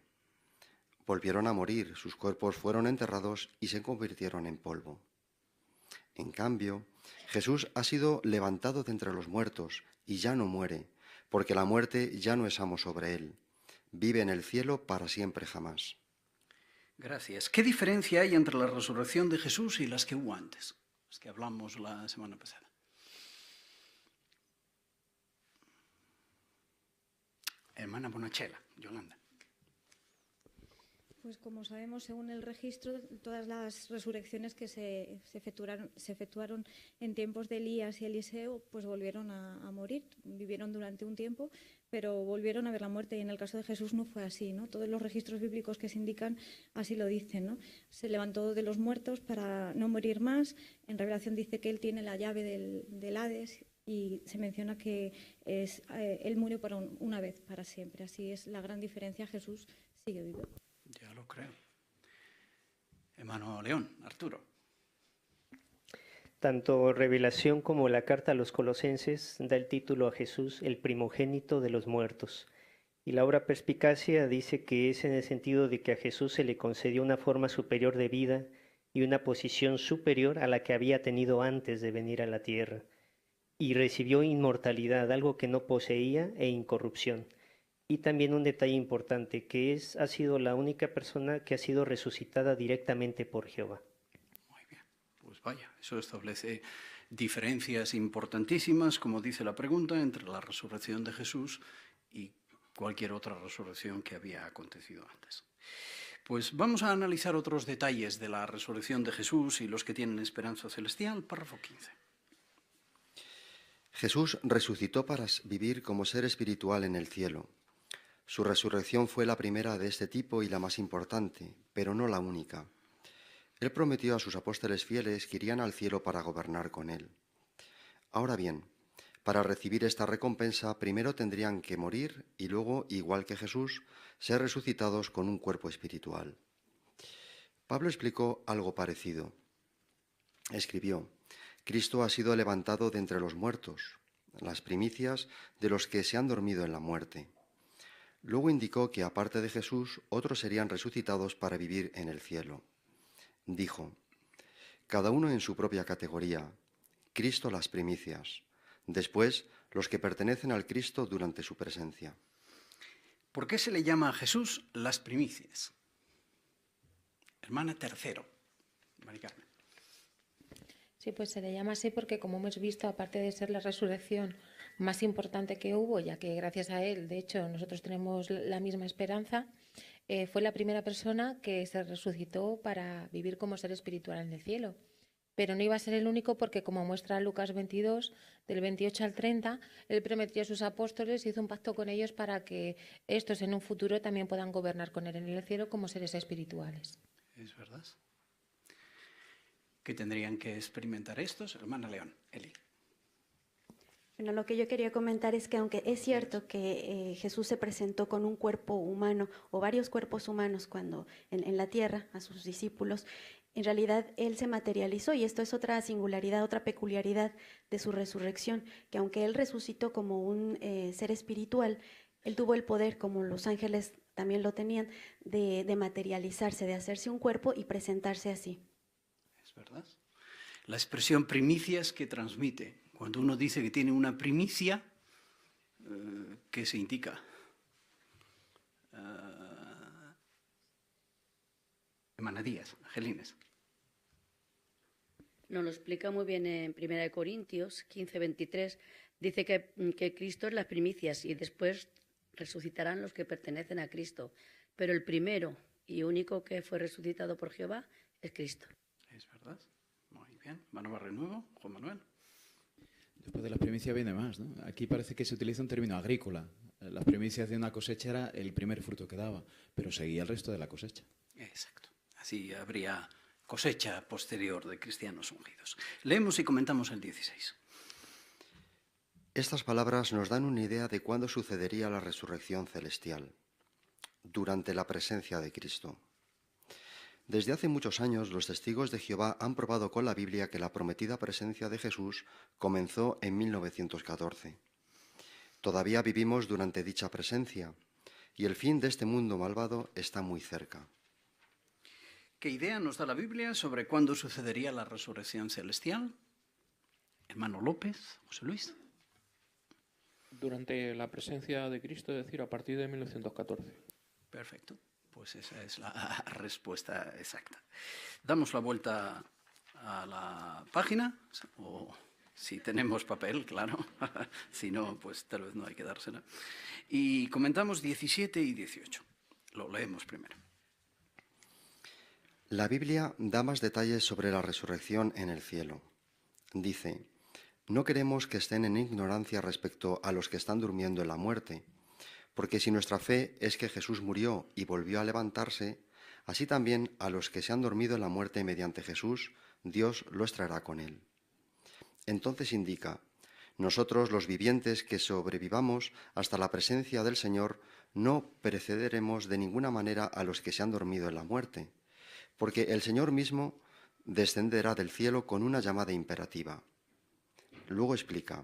Volvieron a morir, sus cuerpos fueron enterrados y se convirtieron en polvo. En cambio, Jesús ha sido levantado de entre los muertos y ya no muere, porque la muerte ya no es amo sobre él. Vive en el cielo para siempre jamás. Gracias. ¿Qué diferencia hay entre la resurrección de Jesús y las que hubo antes? Las que hablamos la semana pasada. Hermana Bonachela, Yolanda. Pues como sabemos, según el registro, todas las resurrecciones que se efectuaron en tiempos de Elías y Eliseo, pues volvieron a morir, vivieron durante un tiempo, pero volvieron a ver la muerte, y en el caso de Jesús no fue así, ¿no? Todos los registros bíblicos que se indican así lo dicen, ¿no? Se levantó de los muertos para no morir más. En Revelación dice que él tiene la llave del Hades, y se menciona que él murió para una vez, para siempre. Así es la gran diferencia. Jesús sigue vivo. Ya lo creo. Hermano León, Arturo. Tanto Revelación como la carta a los Colosenses da el título a Jesús el primogénito de los muertos. Y la obra Perspicacia dice que es en el sentido de que a Jesús se le concedió una forma superior de vida y una posición superior a la que había tenido antes de venir a la tierra. Y recibió inmortalidad, algo que no poseía, e incorrupción. Y también un detalle importante, que ha sido la única persona que ha sido resucitada directamente por Jehová. Muy bien, pues vaya, eso establece diferencias importantísimas, como dice la pregunta, entre la resurrección de Jesús y cualquier otra resurrección que había acontecido antes. Pues vamos a analizar otros detalles de la resurrección de Jesús y los que tienen esperanza celestial, párrafo 15. Jesús resucitó para vivir como ser espiritual en el cielo. Su resurrección fue la primera de este tipo y la más importante, pero no la única. Él prometió a sus apóstoles fieles que irían al cielo para gobernar con él. Ahora bien, para recibir esta recompensa, primero tendrían que morir y luego, igual que Jesús, ser resucitados con un cuerpo espiritual. Pablo explicó algo parecido. Escribió: Cristo ha sido levantado de entre los muertos, las primicias de los que se han dormido en la muerte. Luego indicó que, aparte de Jesús, otros serían resucitados para vivir en el cielo. Dijo: cada uno en su propia categoría, Cristo las primicias, después los que pertenecen al Cristo durante su presencia. ¿Por qué se le llama a Jesús las primicias? Hermana Tercero, Mari Carmen. Sí, pues se le llama así porque, como hemos visto, aparte de ser la resurrección más importante que hubo, ya que gracias a él, de hecho, nosotros tenemos la misma esperanza, fue la primera persona que se resucitó para vivir como ser espiritual en el cielo. Pero no iba a ser el único porque, como muestra Lucas 22, del 28 al 30, él prometió a sus apóstoles y hizo un pacto con ellos para que estos en un futuro también puedan gobernar con él en el cielo como seres espirituales. Es verdad. ¿Qué tendrían que experimentar estos? Hermana León, Eli. Bueno, lo que yo quería comentar es que, aunque es cierto que Jesús se presentó con un cuerpo humano o varios cuerpos humanos cuando en la tierra a sus discípulos, en realidad él se materializó, y esto es otra singularidad, otra peculiaridad de su resurrección, que aunque él resucitó como un ser espiritual, él tuvo el poder, como los ángeles también lo tenían, de materializarse, de hacerse un cuerpo y presentarse así. Es verdad. La expresión primicias que transmite. Cuando uno dice que tiene una primicia, ¿qué se indica? Hermana Díaz, Angelines. Nos lo explica muy bien en 1 Corintios 15:23. Dice que Cristo es las primicias y después resucitarán los que pertenecen a Cristo. Pero el primero y único que fue resucitado por Jehová es Cristo. Es verdad. Muy bien. Mano Renuevo, Juan Manuel. Después de las primicias viene más, ¿no? Aquí parece que se utiliza un término agrícola. Las primicias de una cosecha era el primer fruto que daba, pero seguía el resto de la cosecha. Exacto. Así habría cosecha posterior de cristianos ungidos. Leemos y comentamos el 16. Estas palabras nos dan una idea de cuándo sucedería la resurrección celestial, durante la presencia de Cristo. Desde hace muchos años, los testigos de Jehová han probado con la Biblia que la prometida presencia de Jesús comenzó en 1914. Todavía vivimos durante dicha presencia y el fin de este mundo malvado está muy cerca. ¿Qué idea nos da la Biblia sobre cuándo sucedería la resurrección celestial? Hermano López, José Luis. Durante la presencia de Cristo, es decir, a partir de 1914. Perfecto, pues esa es la respuesta exacta. Damos la vuelta a la página, o si tenemos papel, claro, si no, pues tal vez no hay que dársela. Y comentamos 17 y 18. Lo leemos primero. La Biblia da más detalles sobre la resurrección en el cielo. Dice: no queremos que estén en ignorancia respecto a los que están durmiendo en la muerte, porque si nuestra fe es que Jesús murió y volvió a levantarse, así también a los que se han dormido en la muerte mediante Jesús, Dios los traerá con él. Entonces indica: nosotros los vivientes que sobrevivamos hasta la presencia del Señor no precederemos de ninguna manera a los que se han dormido en la muerte, porque el Señor mismo descenderá del cielo con una llamada imperativa. Luego explica: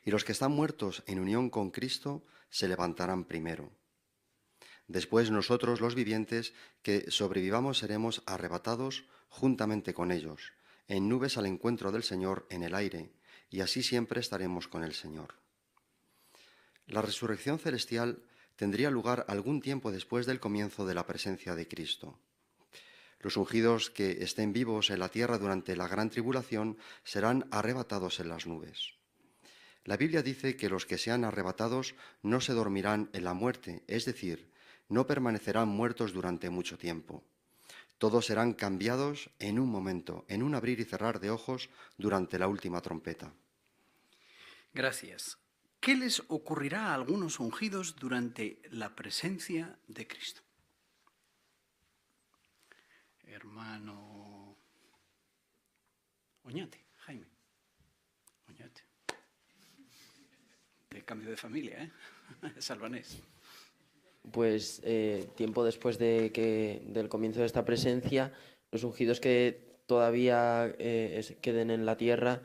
y los que están muertos en unión con Cristo se levantarán primero. Después nosotros, los vivientes que sobrevivamos, seremos arrebatados juntamente con ellos, en nubes al encuentro del Señor en el aire, y así siempre estaremos con el Señor. La resurrección celestial tendría lugar algún tiempo después del comienzo de la presencia de Cristo. Los ungidos que estén vivos en la tierra durante la gran tribulación serán arrebatados en las nubes. La Biblia dice que los que sean arrebatados no se dormirán en la muerte, es decir, no permanecerán muertos durante mucho tiempo. Todos serán cambiados en un momento, en un abrir y cerrar de ojos durante la última trompeta. Gracias. ¿Qué les ocurrirá a algunos ungidos durante la presencia de Cristo? Hermano Oñate, Jaime. Oñate. De cambio de familia, ¿eh? Es albanés. Pues tiempo después del comienzo de esta presencia, los ungidos que todavía queden en la tierra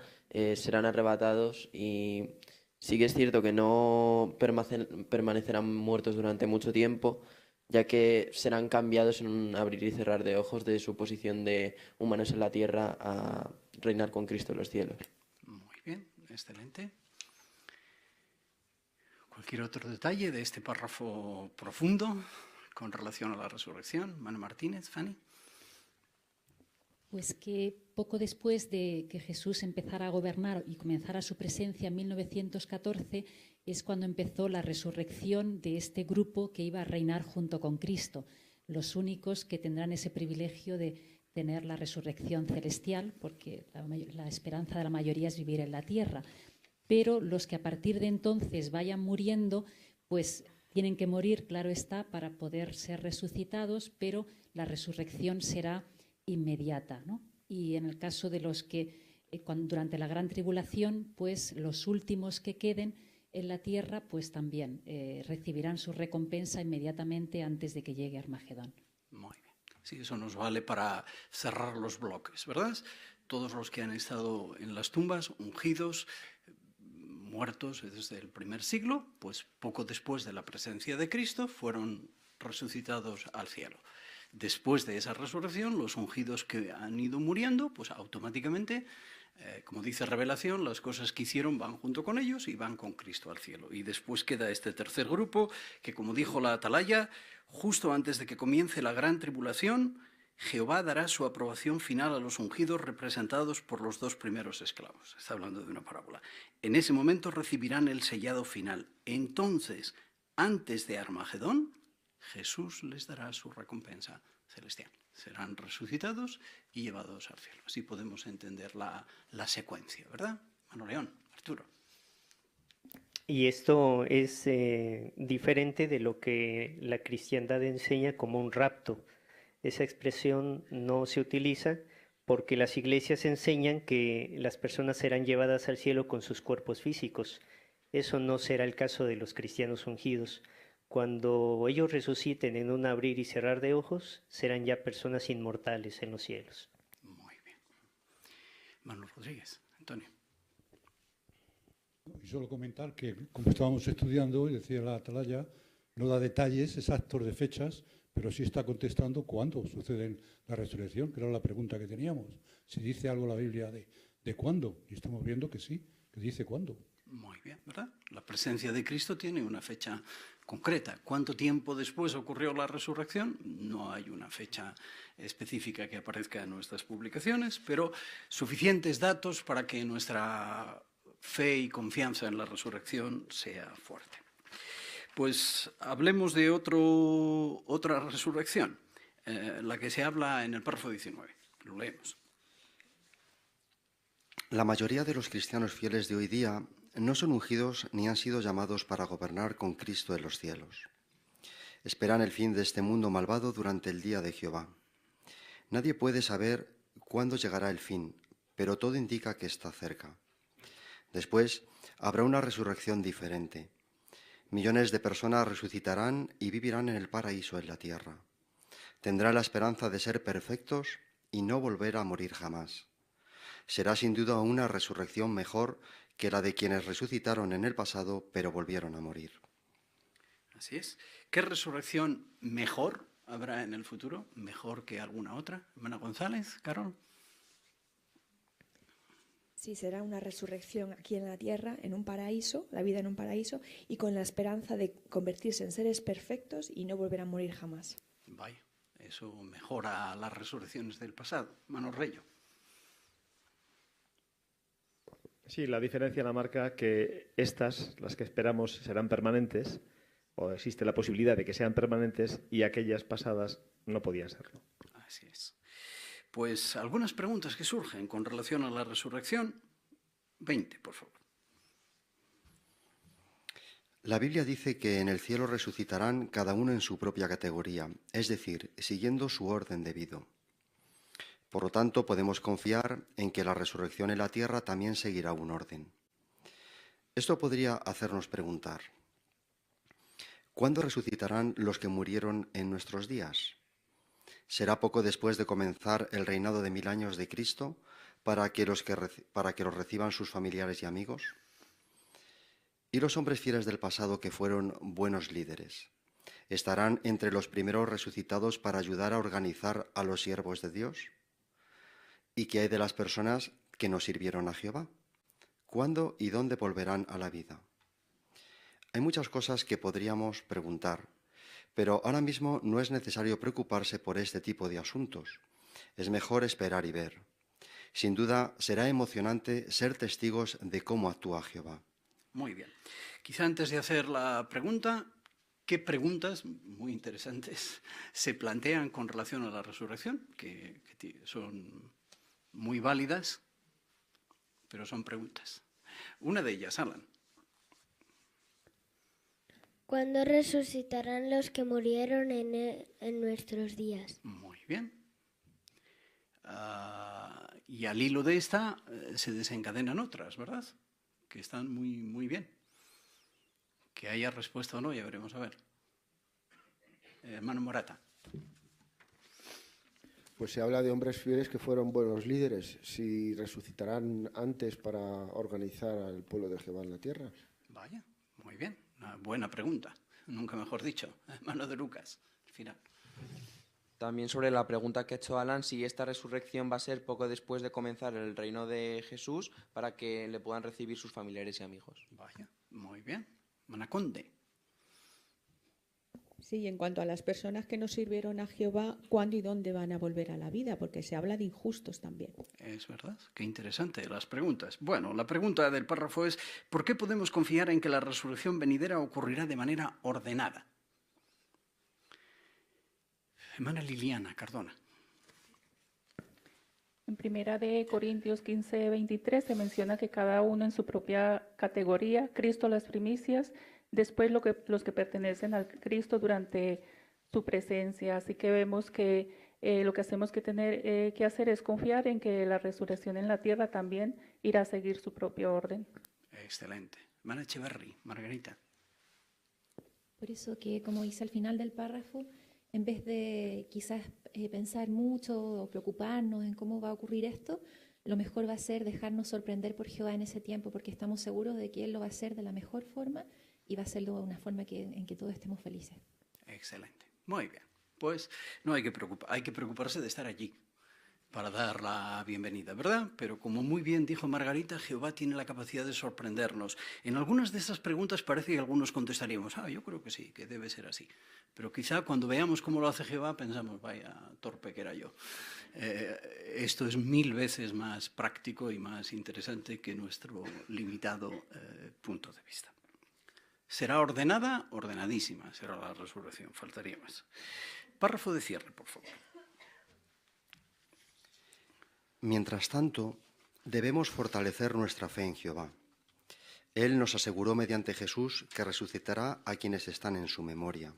serán arrebatados, y sí que es cierto que no permanecerán muertos durante mucho tiempo, ya que serán cambiados en un abrir y cerrar de ojos de su posición de humanos en la tierra a reinar con Cristo en los cielos. Muy bien, excelente. ¿Cualquier otro detalle de este párrafo profundo con relación a la resurrección? Manu Martínez, Fanny. Pues que poco después de que Jesús empezara a gobernar y comenzara su presencia en 1914, es cuando empezó la resurrección de este grupo que iba a reinar junto con Cristo, los únicos que tendrán ese privilegio de tener la resurrección celestial, porque la esperanza de la mayoría es vivir en la tierra. Pero los que a partir de entonces vayan muriendo, pues tienen que morir, claro está, para poder ser resucitados, pero la resurrección será inmediata, ¿no? Y en el caso de los que durante la gran tribulación, pues los últimos que queden en la tierra, pues también recibirán su recompensa inmediatamente antes de que llegue Armagedón. Muy bien. Sí, eso nos vale para cerrar los bloques, ¿verdad? Todos los que han estado en las tumbas, ungidos, muertos desde el primer siglo, pues poco después de la presencia de Cristo fueron resucitados al cielo. Después de esa resurrección, los ungidos que han ido muriendo, pues automáticamente, como dice Revelación, las cosas que hicieron van junto con ellos y van con Cristo al cielo. Y después queda este tercer grupo que, como dijo la atalaya, justo antes de que comience la gran tribulación, Jehová dará su aprobación final a los ungidos representados por los dos primeros esclavos. Está hablando de una parábola. En ese momento recibirán el sellado final. Entonces, antes de Armagedón, Jesús les dará su recompensa celestial. Serán resucitados y llevados al cielo. Así podemos entender la secuencia, ¿verdad? Mano León, Arturo. Y esto es diferente de lo que la cristiandad enseña como un rapto. Esa expresión no se utiliza porque las iglesias enseñan que las personas serán llevadas al cielo con sus cuerpos físicos. Eso no será el caso de los cristianos ungidos. Cuando ellos resuciten en un abrir y cerrar de ojos, serán ya personas inmortales en los cielos. Muy bien. Manuel Rodríguez, Antonio. Y solo comentar que, como estábamos estudiando, y decía la atalaya, no da detalles exactos de fechas, pero sí está contestando cuándo sucede la resurrección, que era la pregunta que teníamos. Si dice algo la Biblia de cuándo, y estamos viendo que sí, que dice cuándo. Muy bien, ¿verdad? La presencia de Cristo tiene una fecha concreta. ¿Cuánto tiempo después ocurrió la resurrección? No hay una fecha específica que aparezca en nuestras publicaciones, pero suficientes datos para que nuestra fe y confianza en la resurrección sea fuerte. Pues hablemos de otra resurrección, la que se habla en el párrafo 19. Lo leemos. La mayoría de los cristianos fieles de hoy día no son ungidos ni han sido llamados para gobernar con Cristo en los cielos. Esperan el fin de este mundo malvado durante el día de Jehová. Nadie puede saber cuándo llegará el fin, pero todo indica que está cerca. Después habrá una resurrección diferente. Millones de personas resucitarán y vivirán en el paraíso en la tierra. Tendrán la esperanza de ser perfectos y no volver a morir jamás. Será sin duda una resurrección mejor que la de quienes resucitaron en el pasado, pero volvieron a morir. Así es. ¿Qué resurrección mejor habrá en el futuro? ¿Mejor que alguna otra? Hermana González, Carol. Sí, será una resurrección aquí en la tierra, en un paraíso, la vida en un paraíso, y con la esperanza de convertirse en seres perfectos y no volver a morir jamás. Vaya, eso mejora las resurrecciones del pasado. Mano Reyo. Sí, la diferencia la marca que estas, las que esperamos, serán permanentes, o existe la posibilidad de que sean permanentes, y aquellas pasadas no podían serlo. Así es. Pues algunas preguntas que surgen con relación a la resurrección. 20, por favor. La Biblia dice que en el cielo resucitarán cada uno en su propia categoría, es decir, siguiendo su orden debido. Por lo tanto, podemos confiar en que la resurrección en la tierra también seguirá un orden. Esto podría hacernos preguntar, ¿cuándo resucitarán los que murieron en nuestros días? ¿Será poco después de comenzar el reinado de 1000 años de Cristo para que los reciban sus familiares y amigos? ¿Y los hombres fieles del pasado que fueron buenos líderes? ¿Estarán entre los primeros resucitados para ayudar a organizar a los siervos de Dios? ¿Y qué hay de las personas que no sirvieron a Jehová? ¿Cuándo y dónde volverán a la vida? Hay muchas cosas que podríamos preguntar, pero ahora mismo no es necesario preocuparse por este tipo de asuntos. Es mejor esperar y ver. Sin duda será emocionante ser testigos de cómo actúa Jehová. Muy bien. Quizá antes de hacer la pregunta, ¿qué preguntas muy interesantes se plantean con relación a la resurrección? Que son muy válidas, pero son preguntas. Una de ellas, Alan. ¿Cuándo resucitarán los que murieron en nuestros días? Muy bien. Y al hilo de esta se desencadenan otras, ¿verdad? Que están muy, muy bien. Que haya respuesta o no, ya veremos a ver. Hermano Morata. Pues se habla de hombres fieles que fueron buenos líderes. Si resucitarán antes para organizar al pueblo de Jehová en la tierra. Vaya, muy bien. Una buena pregunta. Nunca mejor dicho. Hermano de Lucas, al final. También sobre la pregunta que ha hecho Alan, si esta resurrección va a ser poco después de comenzar el reino de Jesús para que le puedan recibir sus familiares y amigos. Vaya, muy bien. Manaconde. Sí, en cuanto a las personas que no sirvieron a Jehová, ¿cuándo y dónde van a volver a la vida? Porque se habla de injustos también. Es verdad, qué interesante las preguntas. Bueno, la pregunta del párrafo es, ¿por qué podemos confiar en que la resurrección venidera ocurrirá de manera ordenada? Hermana Liliana Cardona. En Primera de Corintios 15:23 se menciona que cada uno en su propia categoría, Cristo las primicias, después los que pertenecen al Cristo durante su presencia. Así que vemos que lo que hacemos que hacer es confiar en que la resurrección en la tierra también irá a seguir su propio orden. Excelente. Hermana Echeverry, Margarita. Por eso que, como dice al final del párrafo, en vez de quizás pensar mucho o preocuparnos en cómo va a ocurrir esto, lo mejor va a ser dejarnos sorprender por Jehová en ese tiempo, porque estamos seguros de que Él lo va a hacer de la mejor forma y va a hacerlo de una forma en que todos estemos felices. Excelente. Muy bien. Pues no hay que preocuparse de estar allí para dar la bienvenida, ¿verdad? Pero como muy bien dijo Margarita, Jehová tiene la capacidad de sorprendernos. En algunas de estas preguntas parece que algunos contestaríamos, yo creo que sí, que debe ser así. Pero quizá cuando veamos cómo lo hace Jehová pensamos, vaya torpe que era yo. Esto es 1000 veces más práctico y más interesante que nuestro limitado punto de vista. ¿Será ordenada? Ordenadísima será la resurrección, faltaría más. Párrafo de cierre, por favor. Mientras tanto, debemos fortalecer nuestra fe en Jehová. Él nos aseguró mediante Jesús que resucitará a quienes están en su memoria.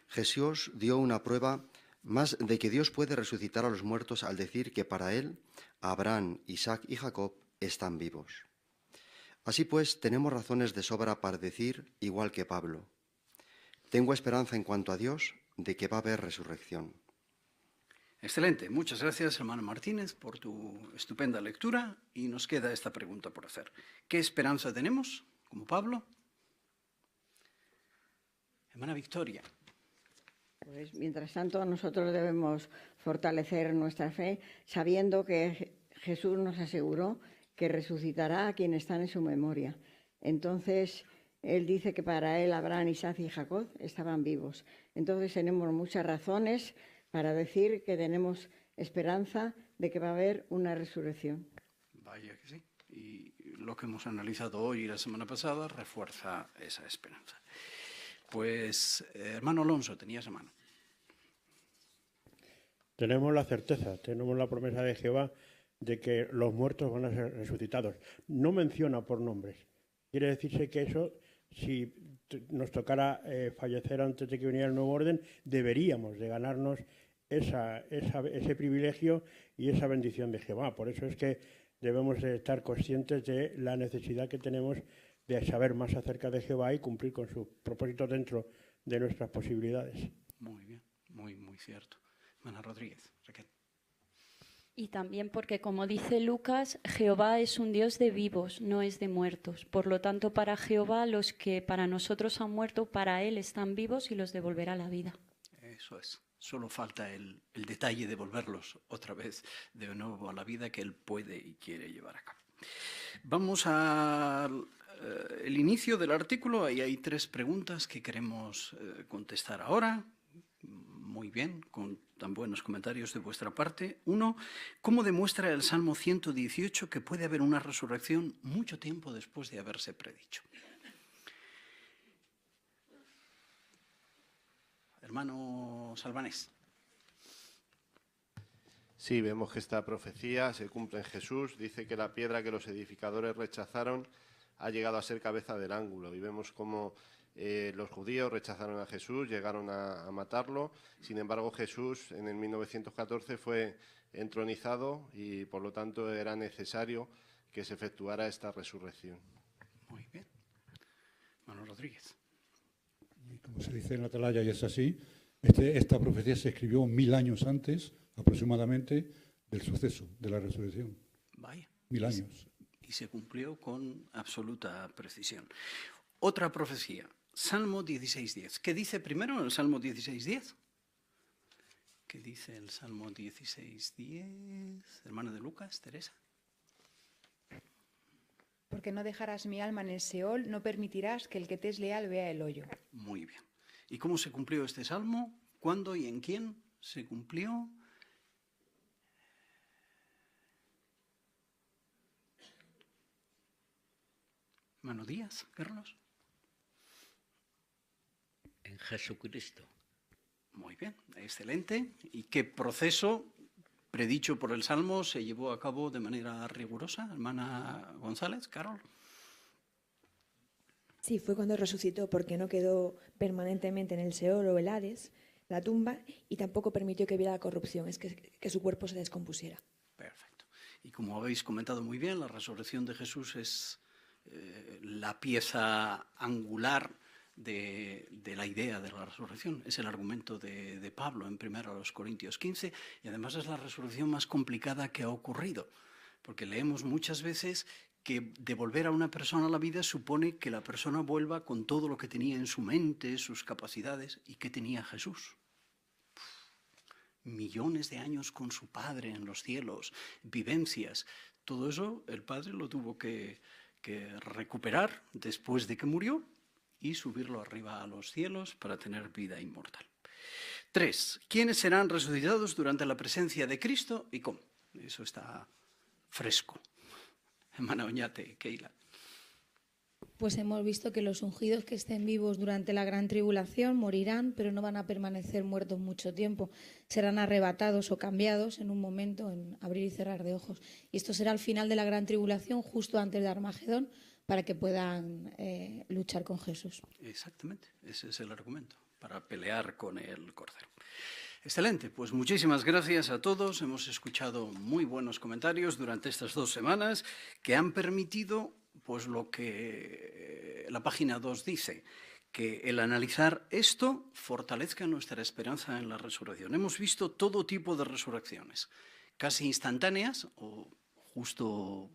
Jesús dio una prueba más de que Dios puede resucitar a los muertos al decir que para Él, Abraham, Isaac y Jacob están vivos. Así pues, tenemos razones de sobra para decir, igual que Pablo, tengo esperanza en cuanto a Dios de que va a haber resurrección. Excelente. Muchas gracias, hermano Martínez, por tu estupenda lectura. Y nos queda esta pregunta por hacer. ¿Qué esperanza tenemos, como Pablo? Hermana Victoria. Pues, mientras tanto, nosotros debemos fortalecer nuestra fe sabiendo que Jesús nos aseguró que resucitará a quienes están en su memoria. Entonces, Él dice que para Él Abraham, Isaac y Jacob estaban vivos. Entonces, tenemos muchas razones para decir que tenemos esperanza de que va a haber una resurrección. Vaya que sí. Y lo que hemos analizado hoy y la semana pasada refuerza esa esperanza. Pues, hermano Alonso, tenías a mano. Tenemos la certeza, tenemos la promesa de Jehová de que los muertos van a ser resucitados. No menciona por nombres. Quiere decirse que eso, si nos tocara fallecer antes de que viniera el nuevo orden, deberíamos de ganarnos ese privilegio y esa bendición de Jehová. Por eso es que debemos de estar conscientes de la necesidad que tenemos de saber más acerca de Jehová y cumplir con sus propósitos dentro de nuestras posibilidades. Muy bien, muy cierto. Hermana Rodríguez, Raquel. Y también porque, como dice Lucas, Jehová es un Dios de vivos, no es de muertos. Por lo tanto, para Jehová, los que para nosotros han muerto, para Él están vivos y los devolverá a la vida. Eso es. Solo falta el detalle de volverlos otra vez de nuevo a la vida que Él puede y quiere llevar a cabo. Vamos al inicio del artículo. Ahí hay 3 preguntas que queremos contestar ahora. Muy bien, con tan buenos comentarios de vuestra parte. 1. ¿Cómo demuestra el Salmo 118 que puede haber una resurrección mucho tiempo después de haberse predicho? Hermano Salvanés. Sí, vemos que esta profecía se cumple en Jesús. Dice que la piedra que los edificadores rechazaron ha llegado a ser cabeza del ángulo. Y vemos cómo los judíos rechazaron a Jesús, llegaron a matarlo. Sin embargo, Jesús en el 1914 fue entronizado y por lo tanto era necesario que se efectuara esta resurrección. Muy bien. Manuel Rodríguez. Como se dice en la Atalaya, y es así, esta profecía se escribió 1000 años antes, aproximadamente, del suceso de la resurrección. Vaya. 1000 años. Y se cumplió con absoluta precisión. Otra profecía, Salmo 16:10. ¿Qué dice primero el Salmo 16:10? ¿Qué dice el Salmo 16:10? Hermana de Lucas, Teresa. Porque no dejarás mi alma en el Seol, no permitirás que el que te es leal vea el hoyo. Muy bien. ¿Y cómo se cumplió este salmo? ¿Cuándo y en quién se cumplió? Hermano Díaz, Carlos. En Jesucristo. Muy bien, excelente. ¿Y qué proceso predicho por el Salmo se llevó a cabo de manera rigurosa, hermana González, Carol? Sí, fue cuando resucitó, porque no quedó permanentemente en el Seol o el Hades, la tumba, y tampoco permitió que viera la corrupción, es que su cuerpo se descompusiera. Perfecto. Y como habéis comentado muy bien, la resurrección de Jesús es la pieza angular de la idea de la resurrección. Es el argumento de Pablo en 1 Corintios 15, y además es la resurrección más complicada que ha ocurrido, porque leemos muchas veces que devolver a una persona a la vida supone que la persona vuelva con todo lo que tenía en su mente, sus capacidades. ¿Y qué tenía Jesús? Millones de años con su Padre en los cielos, vivencias. Todo eso el Padre lo tuvo que recuperar después de que murió y subirlo arriba a los cielos para tener vida inmortal. 3. ¿Quiénes serán resucitados durante la presencia de Cristo y cómo? Eso está fresco. Hermana Oñate, Keila. Pues hemos visto que los ungidos que estén vivos durante la gran tribulación morirán, pero no van a permanecer muertos mucho tiempo. Serán arrebatados o cambiados en un momento, en abrir y cerrar de ojos. Y esto será al final de la gran tribulación, justo antes de Armagedón, para que puedan luchar con Jesús. Exactamente, ese es el argumento, para pelear con el Cordero. Excelente, pues muchísimas gracias a todos. Hemos escuchado muy buenos comentarios durante estas 2 semanas que han permitido pues lo que la página 2 dice, que el analizar esto fortalezca nuestra esperanza en la resurrección. Hemos visto todo tipo de resurrecciones, casi instantáneas o justo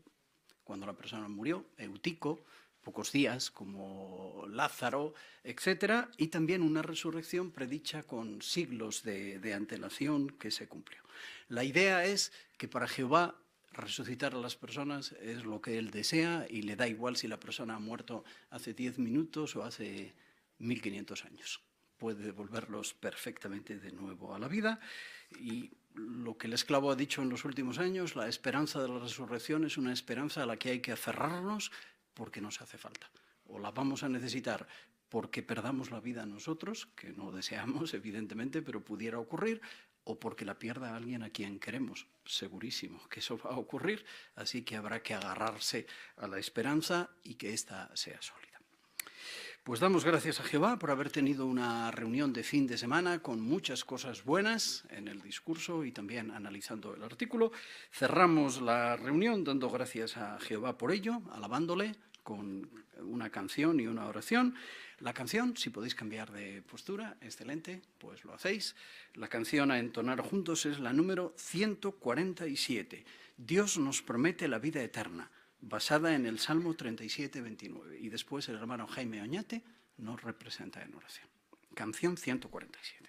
cuando la persona murió, Eutico, pocos días, como Lázaro, etcétera, y también una resurrección predicha con siglos de antelación que se cumplió. La idea es que para Jehová resucitar a las personas es lo que Él desea y le da igual si la persona ha muerto hace 10 minutos o hace 1500 años. Puede devolverlos perfectamente de nuevo a la vida. Y lo que el esclavo ha dicho en los últimos años, la esperanza de la resurrección es una esperanza a la que hay que aferrarnos porque nos hace falta. O la vamos a necesitar porque perdamos la vida nosotros, que no deseamos evidentemente, pero pudiera ocurrir, o porque la pierda alguien a quien queremos. Segurísimo que eso va a ocurrir, así que habrá que agarrarse a la esperanza y que ésta sea sólida. Pues damos gracias a Jehová por haber tenido una reunión de fin de semana con muchas cosas buenas en el discurso y también analizando el artículo. Cerramos la reunión dando gracias a Jehová por ello, alabándole con una canción y una oración. La canción, si podéis cambiar de postura, excelente, pues lo hacéis. La canción a entonar juntos es la número 147. Dios nos promete la vida eterna, basada en el Salmo 37, 29. Y después el hermano Jaime Oñate nos representa en oración. Canción 147.